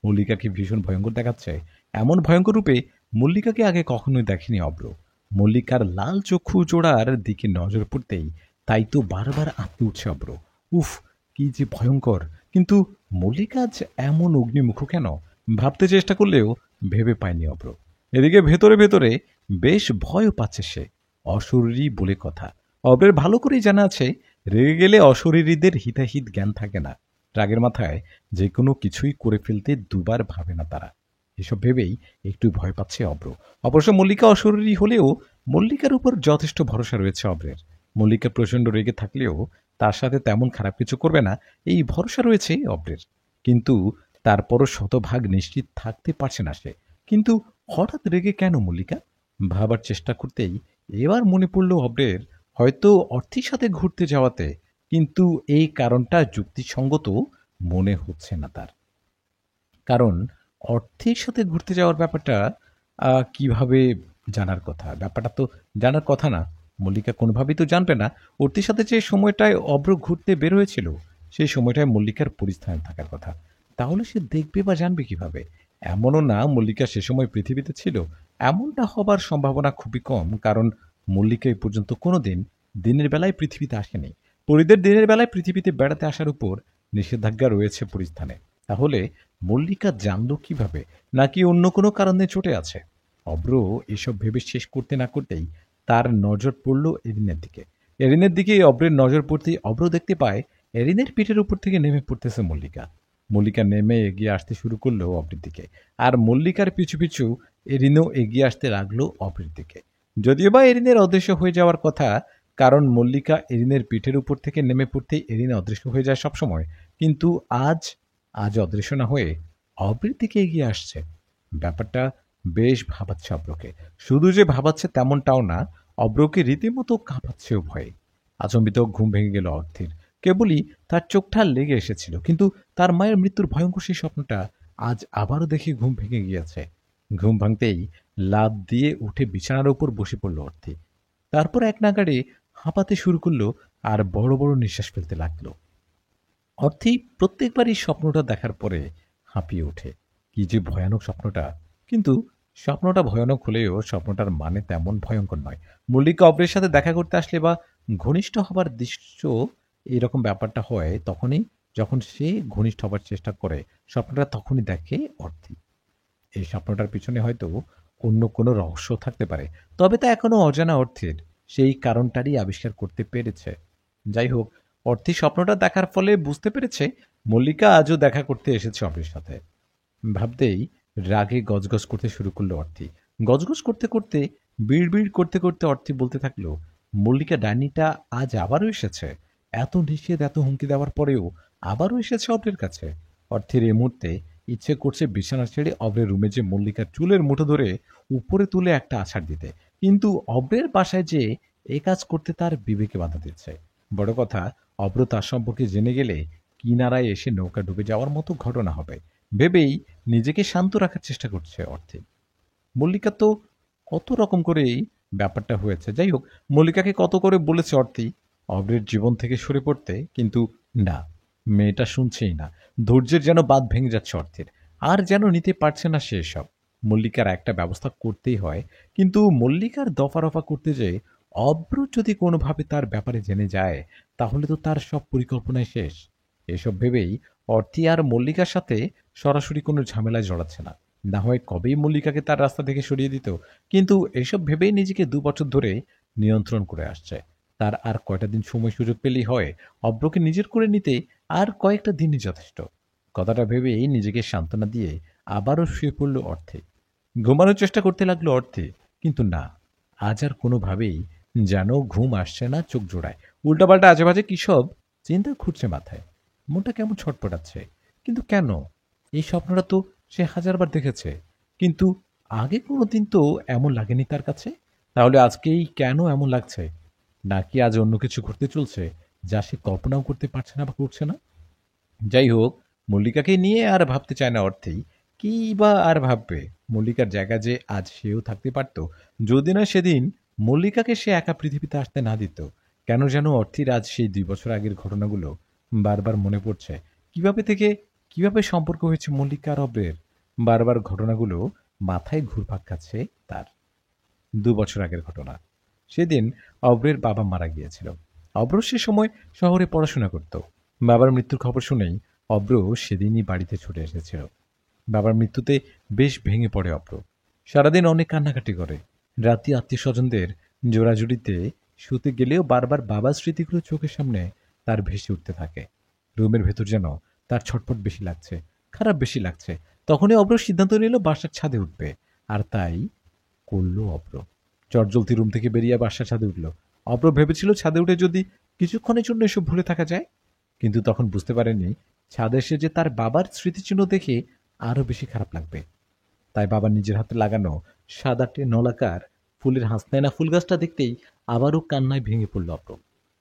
মল্লিকাকে ভীষণ ভয়ঙ্কর দেখাচ্ছে, এমন ভয়ঙ্কর রূপে মল্লিকাকে আগে কখনোই দেখেনি অব্র। মল্লিকার লাল চক্ষু জোড়ার দিকে নজর পড়তেই তাই তো বারবার আঁতকে উঠছে অব্র। উফ, কি যে ভয়ঙ্কর! কিন্তু মল্লিকা আজ এমন অগ্নিমুখ কেন? ভাবতে চেষ্টা করলেও ভেবে পায়নি অব্র। এদিকে ভেতরে ভেতরে বেশ ভয়ও পাচ্ছে সে। অশরীরী বলে কথা। অব্রের ভালো করেই জানা আছে, রেগে গেলে অশরীরীদের হিতাহিত জ্ঞান থাকে না। রাগের মাথায় যে কোনো কিছুই করে ফেলতে দুবার ভাবে না তারা। এসব ভেবেই একটু ভয় পাচ্ছে অব্র। অবশ্য মল্লিকা অশরীরী হলেও মল্লিকার উপর যথেষ্ট ভরসা রয়েছে অব্রের। মল্লিকা প্রচণ্ড রেগে থাকলেও তার সাথে তেমন খারাপ কিছু করবে না, এই ভরসা রয়েছে অব্রের। কিন্তু তারপরও শতভাগ নিশ্চিত থাকতে পারছে না সে। কিন্তু হঠাৎ রেগে কেন মল্লিকা? ভাবার চেষ্টা করতেই এবার মনে পড়ল অব্রের হয়তো অর্থের সাথে ঘুরতে যাওয়াতে, কিন্তু এই কারণটা যুক্তিসঙ্গত মনে হচ্ছে না তার। কারণ অর্থের সাথে ঘুরতে যাওয়ার ব্যাপারটা কিভাবে জানার কথা? ব্যাপারটা তো জানার কথা না। মল্লিকা কোনোভাবেই তো জানবে না। অর্থের সাথে যে সময়টায় অভ্র ঘুরতে বের হয়েছিল, সেই সময়টায় মল্লিকার পরিস্থান থাকার কথা। তাহলে সে দেখবে বা জানবে কিভাবে? এমনও না মল্লিকা সে সময় পৃথিবীতে ছিল। এমনটা হবার সম্ভাবনা খুবই কম, কারণ মল্লিকা এই পর্যন্ত কোনোদিন দিনের বেলায় পৃথিবীতে আসেনি। পরীদের দিনের বেলায় পৃথিবীতে বেড়াতে আসার উপর নিষেধাজ্ঞা রয়েছে পরিস্থানে। তাহলে মল্লিকা জানলো কিভাবে? নাকি অন্য কোনো কারণে চটে আছে? অভ্র এসব ভেবে শেষ করতে না করতেই তার নজর পড়ল এরিনের দিকে। এরিনের দিকে অভ্রের নজর পড়তেই অভ্র দেখতে পায় এরিনের পিঠের উপর থেকে নেমে পড়তেছে মল্লিকা। মল্লিকা নেমে এগিয়ে আসতে শুরু করলো অভ্রের দিকে, আর মল্লিকার পিছু পিছু এরিনও এগিয়ে আসতে লাগলো অভ্রের দিকে। যদিও বা এরিনের অদৃশ্য হয়ে যাওয়ার কথা, কারণ মল্লিকা এরিনের পিঠের উপর থেকে নেমে পড়তেই এরিন অদৃশ্য হয়ে যায় সবসময়, কিন্তু আজ আজ অদৃশ্য না হয়ে অভ্রের দিকে এগিয়ে আসছে। ব্যাপারটা বেশ ভাবাচ্ছে অভ্রকে। শুধু যে ভাবাচ্ছে তেমনটাও না, অভ্রকে রীতিমতো কাঁপাচ্ছেও ভয়ে। আচম্বিত ঘুম ভেঙে গেল অর্থের। কেবলই তার চোখটা লেগে এসেছিল, কিন্তু তার মায়ের মৃত্যুর ভয়ঙ্কর সেই স্বপ্নটা আজ আবারও দেখে ঘুম ভেঙে গিয়েছে। ঘুম ভাঙতেই লাফ দিয়ে উঠে বিছানার উপর বসে পড়ল অর্থী। তারপর এক নাগাড়ে হাঁপাতে শুরু করলো আর বড় বড় নিঃশ্বাস ফেলতে লাগলো। অর্থী প্রত্যেকবারই স্বপ্নটা দেখার পরে হাঁপিয়ে ওঠে। কি যে ভয়ানক স্বপ্নটা! কিন্তু স্বপ্নটা ভয়ানক হলেও স্বপ্নটার মানে তেমন ভয়ঙ্কর নয়। মল্লিকা অভ্রের সাথে দেখা করতে আসলে বা ঘনিষ্ঠ হবার দৃশ্য এরকম ব্যাপারটা হয় তখনই, যখন সে ঘনিষ্ঠ হবার চেষ্টা করে। স্বপ্নটা তখনই দেখে অর্থী। এই স্বপ্নটার পিছনে হয়তো অন্য কোনো রহস্য থাকতে পারে, তবে তা এখনো অজানা অর্থের সেই কারণটারই আবিষ্কার করতে পেরেছে। যাই হোক, অর্থী স্বপ্নটা দেখার ফলে বুঝতে পেরেছে মল্লিকা আজও দেখা করতে এসেছে অফিস সাথে। ভাবতেই রাগে গজগজ করতে শুরু করলো অর্থী। গজগজ করতে করতে বিড়বিড় করতে করতে অর্থী বলতে থাকলো, মল্লিকা ডাইনিটা আজ আবারও এসেছে। এত নিষেধ এত হুমকি দেওয়ার পরেও আবারও এসেছে অভ্রের কাছে। অর্থের এই মুহূর্তে ইচ্ছে করছে বিছানা ছেড়ে অভ্রের রুমে যে মল্লিকার চুলের মুঠো ধরে উপরে তুলে একটা আছাড় দিতে, কিন্তু অভ্রের বাসায় যে এ কাজ করতে তার বিবেকে বাধা দিচ্ছে। বড় কথা, অভ্র তার সম্পর্কে জেনে গেলে কিনারায় এসে নৌকা ডুবে যাওয়ার মতো ঘটনা হবে ভেবেই নিজেকে শান্ত রাখার চেষ্টা করছে অর্থে। মল্লিকা তো কত রকম করেই ব্যাপারটা হয়েছে। যাই হোক, মল্লিকাকে কত করে বলেছে অর্থী অভ্রের জীবন থেকে সরে পড়তে, কিন্তু না, মেয়েটা শুনছেই না। ধৈর্যের যেন বাঁধ ভেঙে যাচ্ছে অর্থের, আর যেন নিতে পারছে না সে সব। মল্লিকার একটা ব্যবস্থা করতেই হয়, কিন্তু মল্লিকার দফা রফা করতে যেয়ে অভ্র যদি কোনোভাবে তার ব্যাপারে জেনে যায়, তাহলে তো তার সব পরিকল্পনাই শেষ। এসব ভেবেই অর্থী আর মল্লিকার সাথে সরাসরি কোনো ঝামেলায় জড়াচ্ছে না। না হয় কবেই মল্লিকাকে তার রাস্তা থেকে সরিয়ে দিত, কিন্তু এসব ভেবেই নিজেকে ২ বছর ধরে নিয়ন্ত্রণ করে আসছে। তার আর কয়টা দিন সময় সুযোগ পেলেই হয়। অভ্রকে নিজের করে নিতে আর কয়েকটা দিনই যথেষ্ট। কথাটা ভেবেই নিজেকে সান্ত্বনা দিয়ে আবারও শুয়ে পড়ল অর্থে। ঘুমানোর চেষ্টা করতে লাগলো অর্থে, কিন্তু না, আজ আর কোনোভাবেই যেন ঘুম আসছে না চোখ জোড়ায়। উল্টাপাল্টা আজেবাজে কী সব চিন্তা ঘুরছে মাথায়। মনটা কেমন ছটপটাচ্ছে। কিন্তু কেন? এই স্বপ্নটা তো সে হাজারবার দেখেছে, কিন্তু আগে কোনোদিন তো এমন লাগেনি তার কাছে। তাহলে আজকেই কেন এমন লাগছে? নাকি আজ অন্য কিছু ঘটতে চলছে যা সে কল্পনাও করতে পারছে না বা করছে না? যাই হোক, মল্লিকাকে নিয়ে আর ভাবতে চায় না অর্থেই। কি বা আর ভাববে? মল্লিকার জায়গা যে আজ সেও থাকতে পারত, যদি না সেদিন মল্লিকাকে সে একা পৃথিবীতে আসতে না দিত। কেন যেন অর্থীর আজ সেই ২ বছর আগের ঘটনাগুলো বারবার মনে পড়ছে। কিভাবে সম্পর্ক হয়েছে মল্লিকা আর অভ্রের? বারবার ঘটনাগুলো মাথায় ঘুরপাক খাচ্ছে তার। ২ বছর আগের ঘটনা। সেদিন অভ্রের বাবা মারা গিয়েছিল। অভ্র সে সময় শহরে পড়াশোনা করত। বাবার মৃত্যুর খবর শুনেই অভ্র সেদিনই বাড়িতে ছুটে এসেছিল। বাবার মৃত্যুতে বেশ ভেঙে পড়ে অভ্র। সারাদিন অনেক কান্নাকাটি করে। রাতে আত্মীয়-স্বজনদের জোড়াজুড়িতে শুতে গেলেও বারবার বাবার স্মৃতিগুলো চোখের সামনে তার ভেসে উঠতে থাকে। রুমের ভেতর যেন তার ছটফট বেশি লাগছে, খারাপ বেশি লাগছে। তখনই অভ্র সিদ্ধান্ত নিল বাসার ছাদে উঠবে। আর তাই করল অভ্র। চটজলতি রুম থেকে বেরিয়ে বাসার ছাদে উঠল। অভ্র ভেবেছিল ছাদে উঠে যদি কিছুক্ষণের জন্য এসব ভুলে থাকা যায়, কিন্তু তখন বুঝতে পারেনি ছাদে এসে যে তার বাবার স্মৃতিচিহ্ন দেখে আরো বেশি খারাপ লাগবে। তাই বাবার নিজের হাতে লাগানো সাদাটে নলাকার ফুলের হাসনাইনা ফুল গাছটা দেখতেই আবারও কান্নায় ভেঙে পড়ল অভ্র।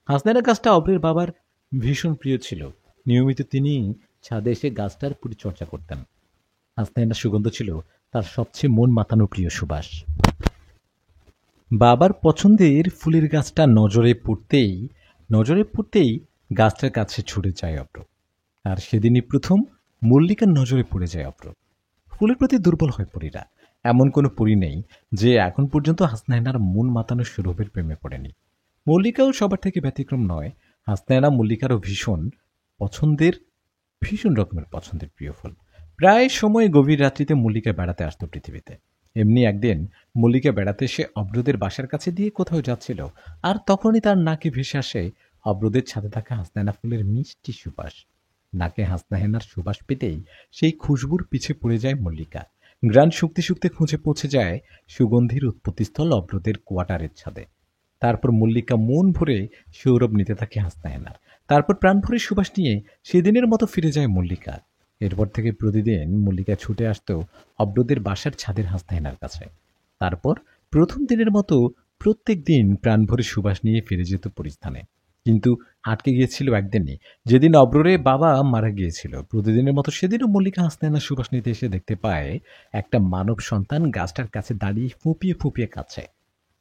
হাসনাইনা গাছটা অভ্রের বাবার ভীষণ প্রিয় ছিল। নিয়মিত তিনি ছাদে এসে গাছটার পরিচর্যা করতেন। হাসনাইনার সুগন্ধ ছিল তার সবচেয়ে মন মাতানো প্রিয় সুবাস। বাবার পছন্দের ফুলের গাছটা নজরে পড়তেই গাছটার কাছে ছুটে যায় অব্র। আর সেদিনই প্রথম মল্লিকার নজরে পড়ে যায় অব্র। ফুলের প্রতি দুর্বল হয় পরীরা। এমন কোনো পরী নেই যে এখন পর্যন্ত হাসনাইনার মন মাতানো সৌরভের প্রেমে পড়েনি। মল্লিকাও সবার থেকে ব্যতিক্রম নয়। হাসনাইনা মল্লিকারও ভীষণ রকমের পছন্দের প্রিয় ফুল। প্রায় সময় গভীর রাত্রিতে মল্লিকা বেড়াতে আসতো পৃথিবীতে। এমনি একদিন মল্লিকা বেড়াতে এসে অব্রদের বাসার কাছে দিয়ে কোথাও যাচ্ছিল, আর তখনই তার নাকে ভেসে আসে অব্রদের ছাদে থাকা হাসনাইনা ফুলের মিষ্টি সুবাস। নাকে হাসনাহেনার সুবাস পেতেই সেই খুশবুর পিছে পড়ে যায় মল্লিকা। ঘ্রাণ শুকতে শুকতে খুঁজে পৌঁছে যায় সুগন্ধির উৎপত্তিস্থল অব্রদের কোয়ার্টারের ছাদে। তারপর মল্লিকা মন ভরে সৌরভ নিতে থাকে হাসনাহেনার। তারপর প্রাণ ভরে সুবাস নিয়ে সেদিনের মতো ফিরে যায় মল্লিকা। এরপর থেকে প্রতিদিন মল্লিকা ছুটে আসতো অব্রদের বাসার ছাদের হাসনাহেনার কাছে। তারপর প্রথম দিনের মতো প্রত্যেক দিন প্রাণ ভরে সুবাস নিয়ে ফিরে যেত পরিস্থানে। কিন্তু আটকে গিয়েছিল একদিনই, যেদিন অব্ররে বাবা মারা গিয়েছিল। প্রতিদিনের মতো সেদিনও মল্লিকা হাসনাইনার সুবাস নিতে এসে দেখতে পায় একটা মানব সন্তান গাছটার কাছে দাঁড়িয়ে ফুঁপিয়ে ফুঁপিয়ে কাঁদছে।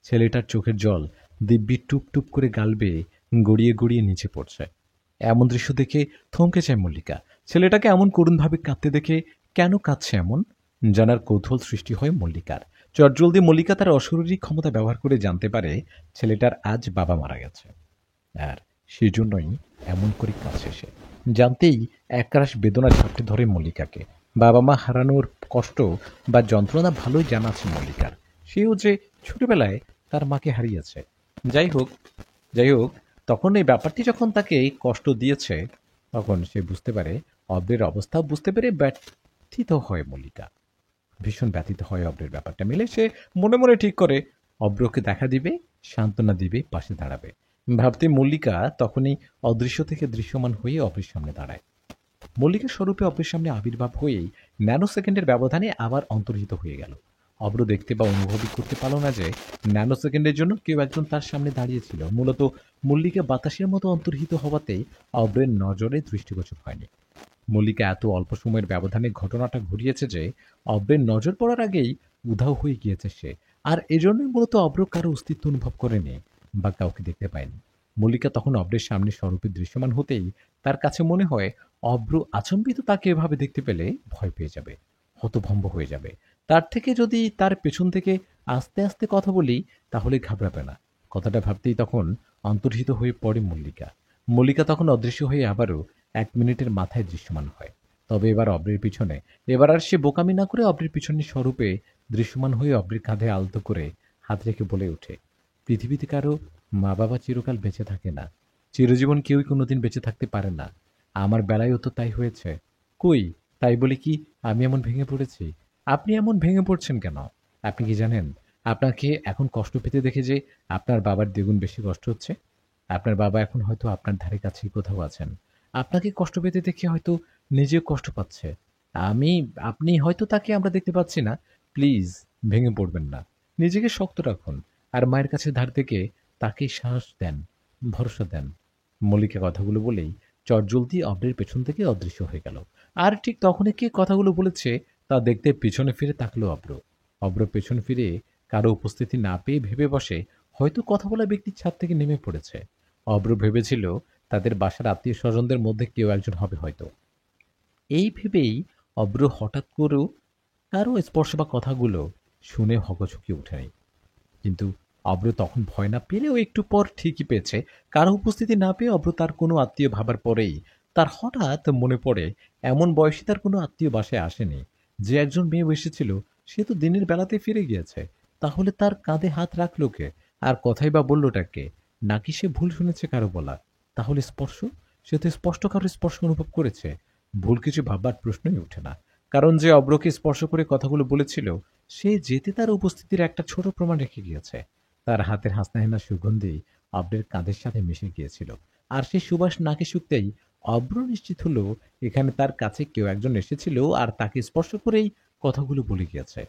ছেলেটার চোখের জল দিব্যি টুপ টুপ করে গাল বেয়ে গড়িয়ে গড়িয়ে নিচে পড়ছে। এমন দৃশ্য দেখে থমকে যায় মল্লিকা। ছেলেটাকে এমন করুণভাবে কাঁদতে দেখে কেন কাঁদছে এমন জানার কৌতূহল সৃষ্টি হয় মল্লিকার। চটজলদি মল্লিকা তার অশরীরী ক্ষমতা ব্যবহার করে জানতে পারে ছেলেটার আজ বাবা মারা গেছে, আর সেজন্যই এমন করে কাছে সে। জানতেই একরাশ বেদনা ঝাপটে ধরে মল্লিকাকে। বাবা মা হারানোর কষ্ট বা যন্ত্রণা ভালোই জানা আছে মল্লিকার। সেও যে ছোটবেলায় তার মাকে হারিয়েছে। যাই হোক যাই হোক তখন এই ব্যাপারটি যখন তাকে কষ্ট দিয়েছে, তখন সে বুঝতে পারে অব্রের অবস্থা। বুঝতে পেরে ব্যথিত হয় মল্লিকা। ভীষণ ব্যথিত হয় অব্রের ব্যাপারটা মিলে। সে মনে মনে ঠিক করে অব্রকে দেখা দিবে, সান্ত্বনা দিবে, পাশে দাঁড়াবে। ভাবতে মল্লিকা তখনই অদৃশ্য থেকে দৃশ্যমান হয়ে অব্রের সামনে দাঁড়ায়। মল্লিকা স্বরূপে অব্রের সামনে আবির্ভাব হয়েই ন্যানো সেকেন্ডের ব্যবধানে আবার অন্তর্হিত হয়ে গেল। অব্র দেখতে বা অনুভবই করতে পারল না যে ন্যানো সেকেন্ডের জন্য কেউ একজন তার সামনে দাঁড়িয়েছিল। মূলত মল্লিকা বাতাসের মতো অন্তর্হিত হওয়াতেই অব্রের নজরে দৃষ্টিগোচর হয়নি। মল্লিকা এত অল্প সময়ের ব্যবধানে ঘটনাটা ঘটিয়েছে যে অব্রের নজর পড়ার আগেই উধাও হয়ে গিয়েছে সে। আর এজন্যই মূলত অব্র কারো অস্তিত্ব অনুভব করেনি বা কাউকে দেখতে পায়নি। মল্লিকা তখন অব্রের সামনে স্বরূপে দৃশ্যমান হতেই তার কাছে মনে হয় অব্র আচম্বিত তাকে এভাবে দেখতে পেলে ভয় পেয়ে যাবে, হতভম্ব হয়ে যাবে। তার থেকে যদি তার পেছন থেকে আস্তে আস্তে কথা বলি তাহলে ঘাবড়াবে না। কথাটা ভাবতেই তখন অন্তর্হিত হয়ে পড়ে মল্লিকা। মল্লিকা তখন অদৃশ্য হয়ে আবারও 1 মিনিটের মাথায় দৃশ্যমান হয়। তবে এবার অব্রের পিছনে। এবার আর সে বোকামি না করে অব্রের পিছনে স্বরূপে দৃশ্যমান হয়ে অব্রের কাঁধে আলতো করে হাত রেখে বলে ওঠে, পৃথিবীতে কারো মা বাবা চিরকাল বেঁচে থাকে না। চিরজীবন কেউই কোনোদিন বেঁচে থাকতে পারে না। আমার বেলায়ও তো তাই হয়েছে। কই, তাই বলে কি আমি এমন ভেঙে পড়েছি? আপনি এমন ভেঙে পড়ছেন কেন? আপনি কি জানেন আপনাকে এখন কষ্ট পেতে দেখে যে আপনার বাবার দ্বিগুণ বেশি কষ্ট হচ্ছে? আপনার বাবা এখন হয়তো আপনার ধারে কাছেই কোথাও আছেন। আপনাকে কষ্ট পেতে দেখে হয়তো নিজেও কষ্ট পাচ্ছে। আমি আপনি হয়তো তাকে আমরা দেখতে পাচ্ছি না। প্লিজ ভেঙে পড়বেন না। নিজেকে শক্ত রাখুন। আর মায়ের কাছে ধার থেকে তাকে সাহস দেন, ভরসা দেন। মল্লিকা কথাগুলো বলেই চটজলদি অব্রের পেছন থেকে অদৃশ্য হয়ে গেল। আর ঠিক তখনই কে কথাগুলো বলেছে তা দেখতে পিছনে ফিরে তাকলো অব্র। অব্র পেছন ফিরে কারো উপস্থিতি না পেয়ে ভেবে বসে হয়তো কথা বলা ব্যক্তির ছাদ থেকে নেমে পড়েছে। অব্র ভেবেছিল তাদের বাসার আত্মীয় স্বজনদের মধ্যে কেউ একজন হবে হয়তো। এই ভেবেই অব্র হঠাৎ করেও কারো স্পর্শ বা কথাগুলো শুনে হকচকিয়ে ওঠেনি। কিন্তু অব্র তখন ভয় না পেলেও একটু পর ঠিকই পেয়েছে। কারো উপস্থিতি না পেয়ে অব্র তার কোনো আত্মীয় ভাবার পরেই তার হঠাৎ মনে পড়ে এমন বয়সী তার কোনো আত্মীয় বাসায় আসেনি। যে একজন মেয়ে এসেছিল সে তো দিনের বেলাতে ফিরে গিয়েছে। তাহলে তার কাঁধে হাত রাখলো কে? আর কথাই বা বললোটা কে? নাকি সে ভুল শুনেছে কারো বলা? তাহলে স্পর্শ? সে তো স্পষ্ট কারো স্পর্শ অনুভব করেছে। ভুল কিছু ভাববার প্রশ্নই ওঠে না। কারণ যে অব্রকে স্পর্শ করে কথাগুলো বলেছিল সে যেতে তার উপস্থিতির একটা ছোট প্রমাণ রেখে গিয়েছে। তার হাতের হাসনাহেনা সুগন্ধি অব্রের কাঁধের সাথে মিশে গিয়েছিল। আর সেই সুবাস নাকে শুকতেই অব্র নিশ্চিত হলো এখানে তার কাছে কেউ একজন এসেছিল আর তাকে স্পর্শ করেই কথাগুলো বলে গিয়েছে।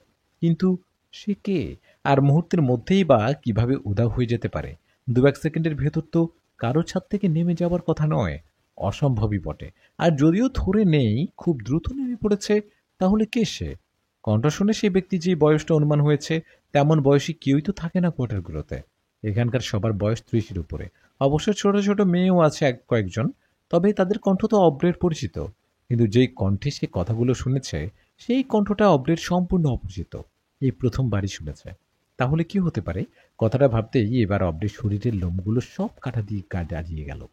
কিন্তু সে কে? আর মুহূর্তের মধ্যেই বা কিভাবে উধাও হয়ে যেতে পারে? 2-1 সেকেন্ডের ভেতর তো কারো ছাদ থেকে নেমে যাওয়ার কথা নয়। অসম্ভবই বটে। আর যদিও ধরে নেই খুব দ্রুত নেমে পড়েছে, তাহলে কে সে? কণ্ঠ শুনে সেই ব্যক্তি যে বয়সটা অনুমান হয়েছে তেমন বয়সী কেউই তো থাকে না কোয়ার্টারগুলোতে। এখানকার সবার বয়স ৩০-এর উপরে। অবশ্য ছোট ছোট মেয়েও আছে কয়েকজন, তবে তাদের কণ্ঠ তো অব্রের পরিচিত। কিন্তু যেই কণ্ঠে সে কথাগুলো শুনেছে সেই কণ্ঠটা অব্রের সম্পূর্ণ অপরিচিত। এই প্রথমবারই শুনেছে। তাহলে কি হতে পারে? কথাটা ভাবতেই এবার অব্রের শরীরের লোমগুলো সব কাটা দিয়ে গা দাঁড়িয়ে গেল।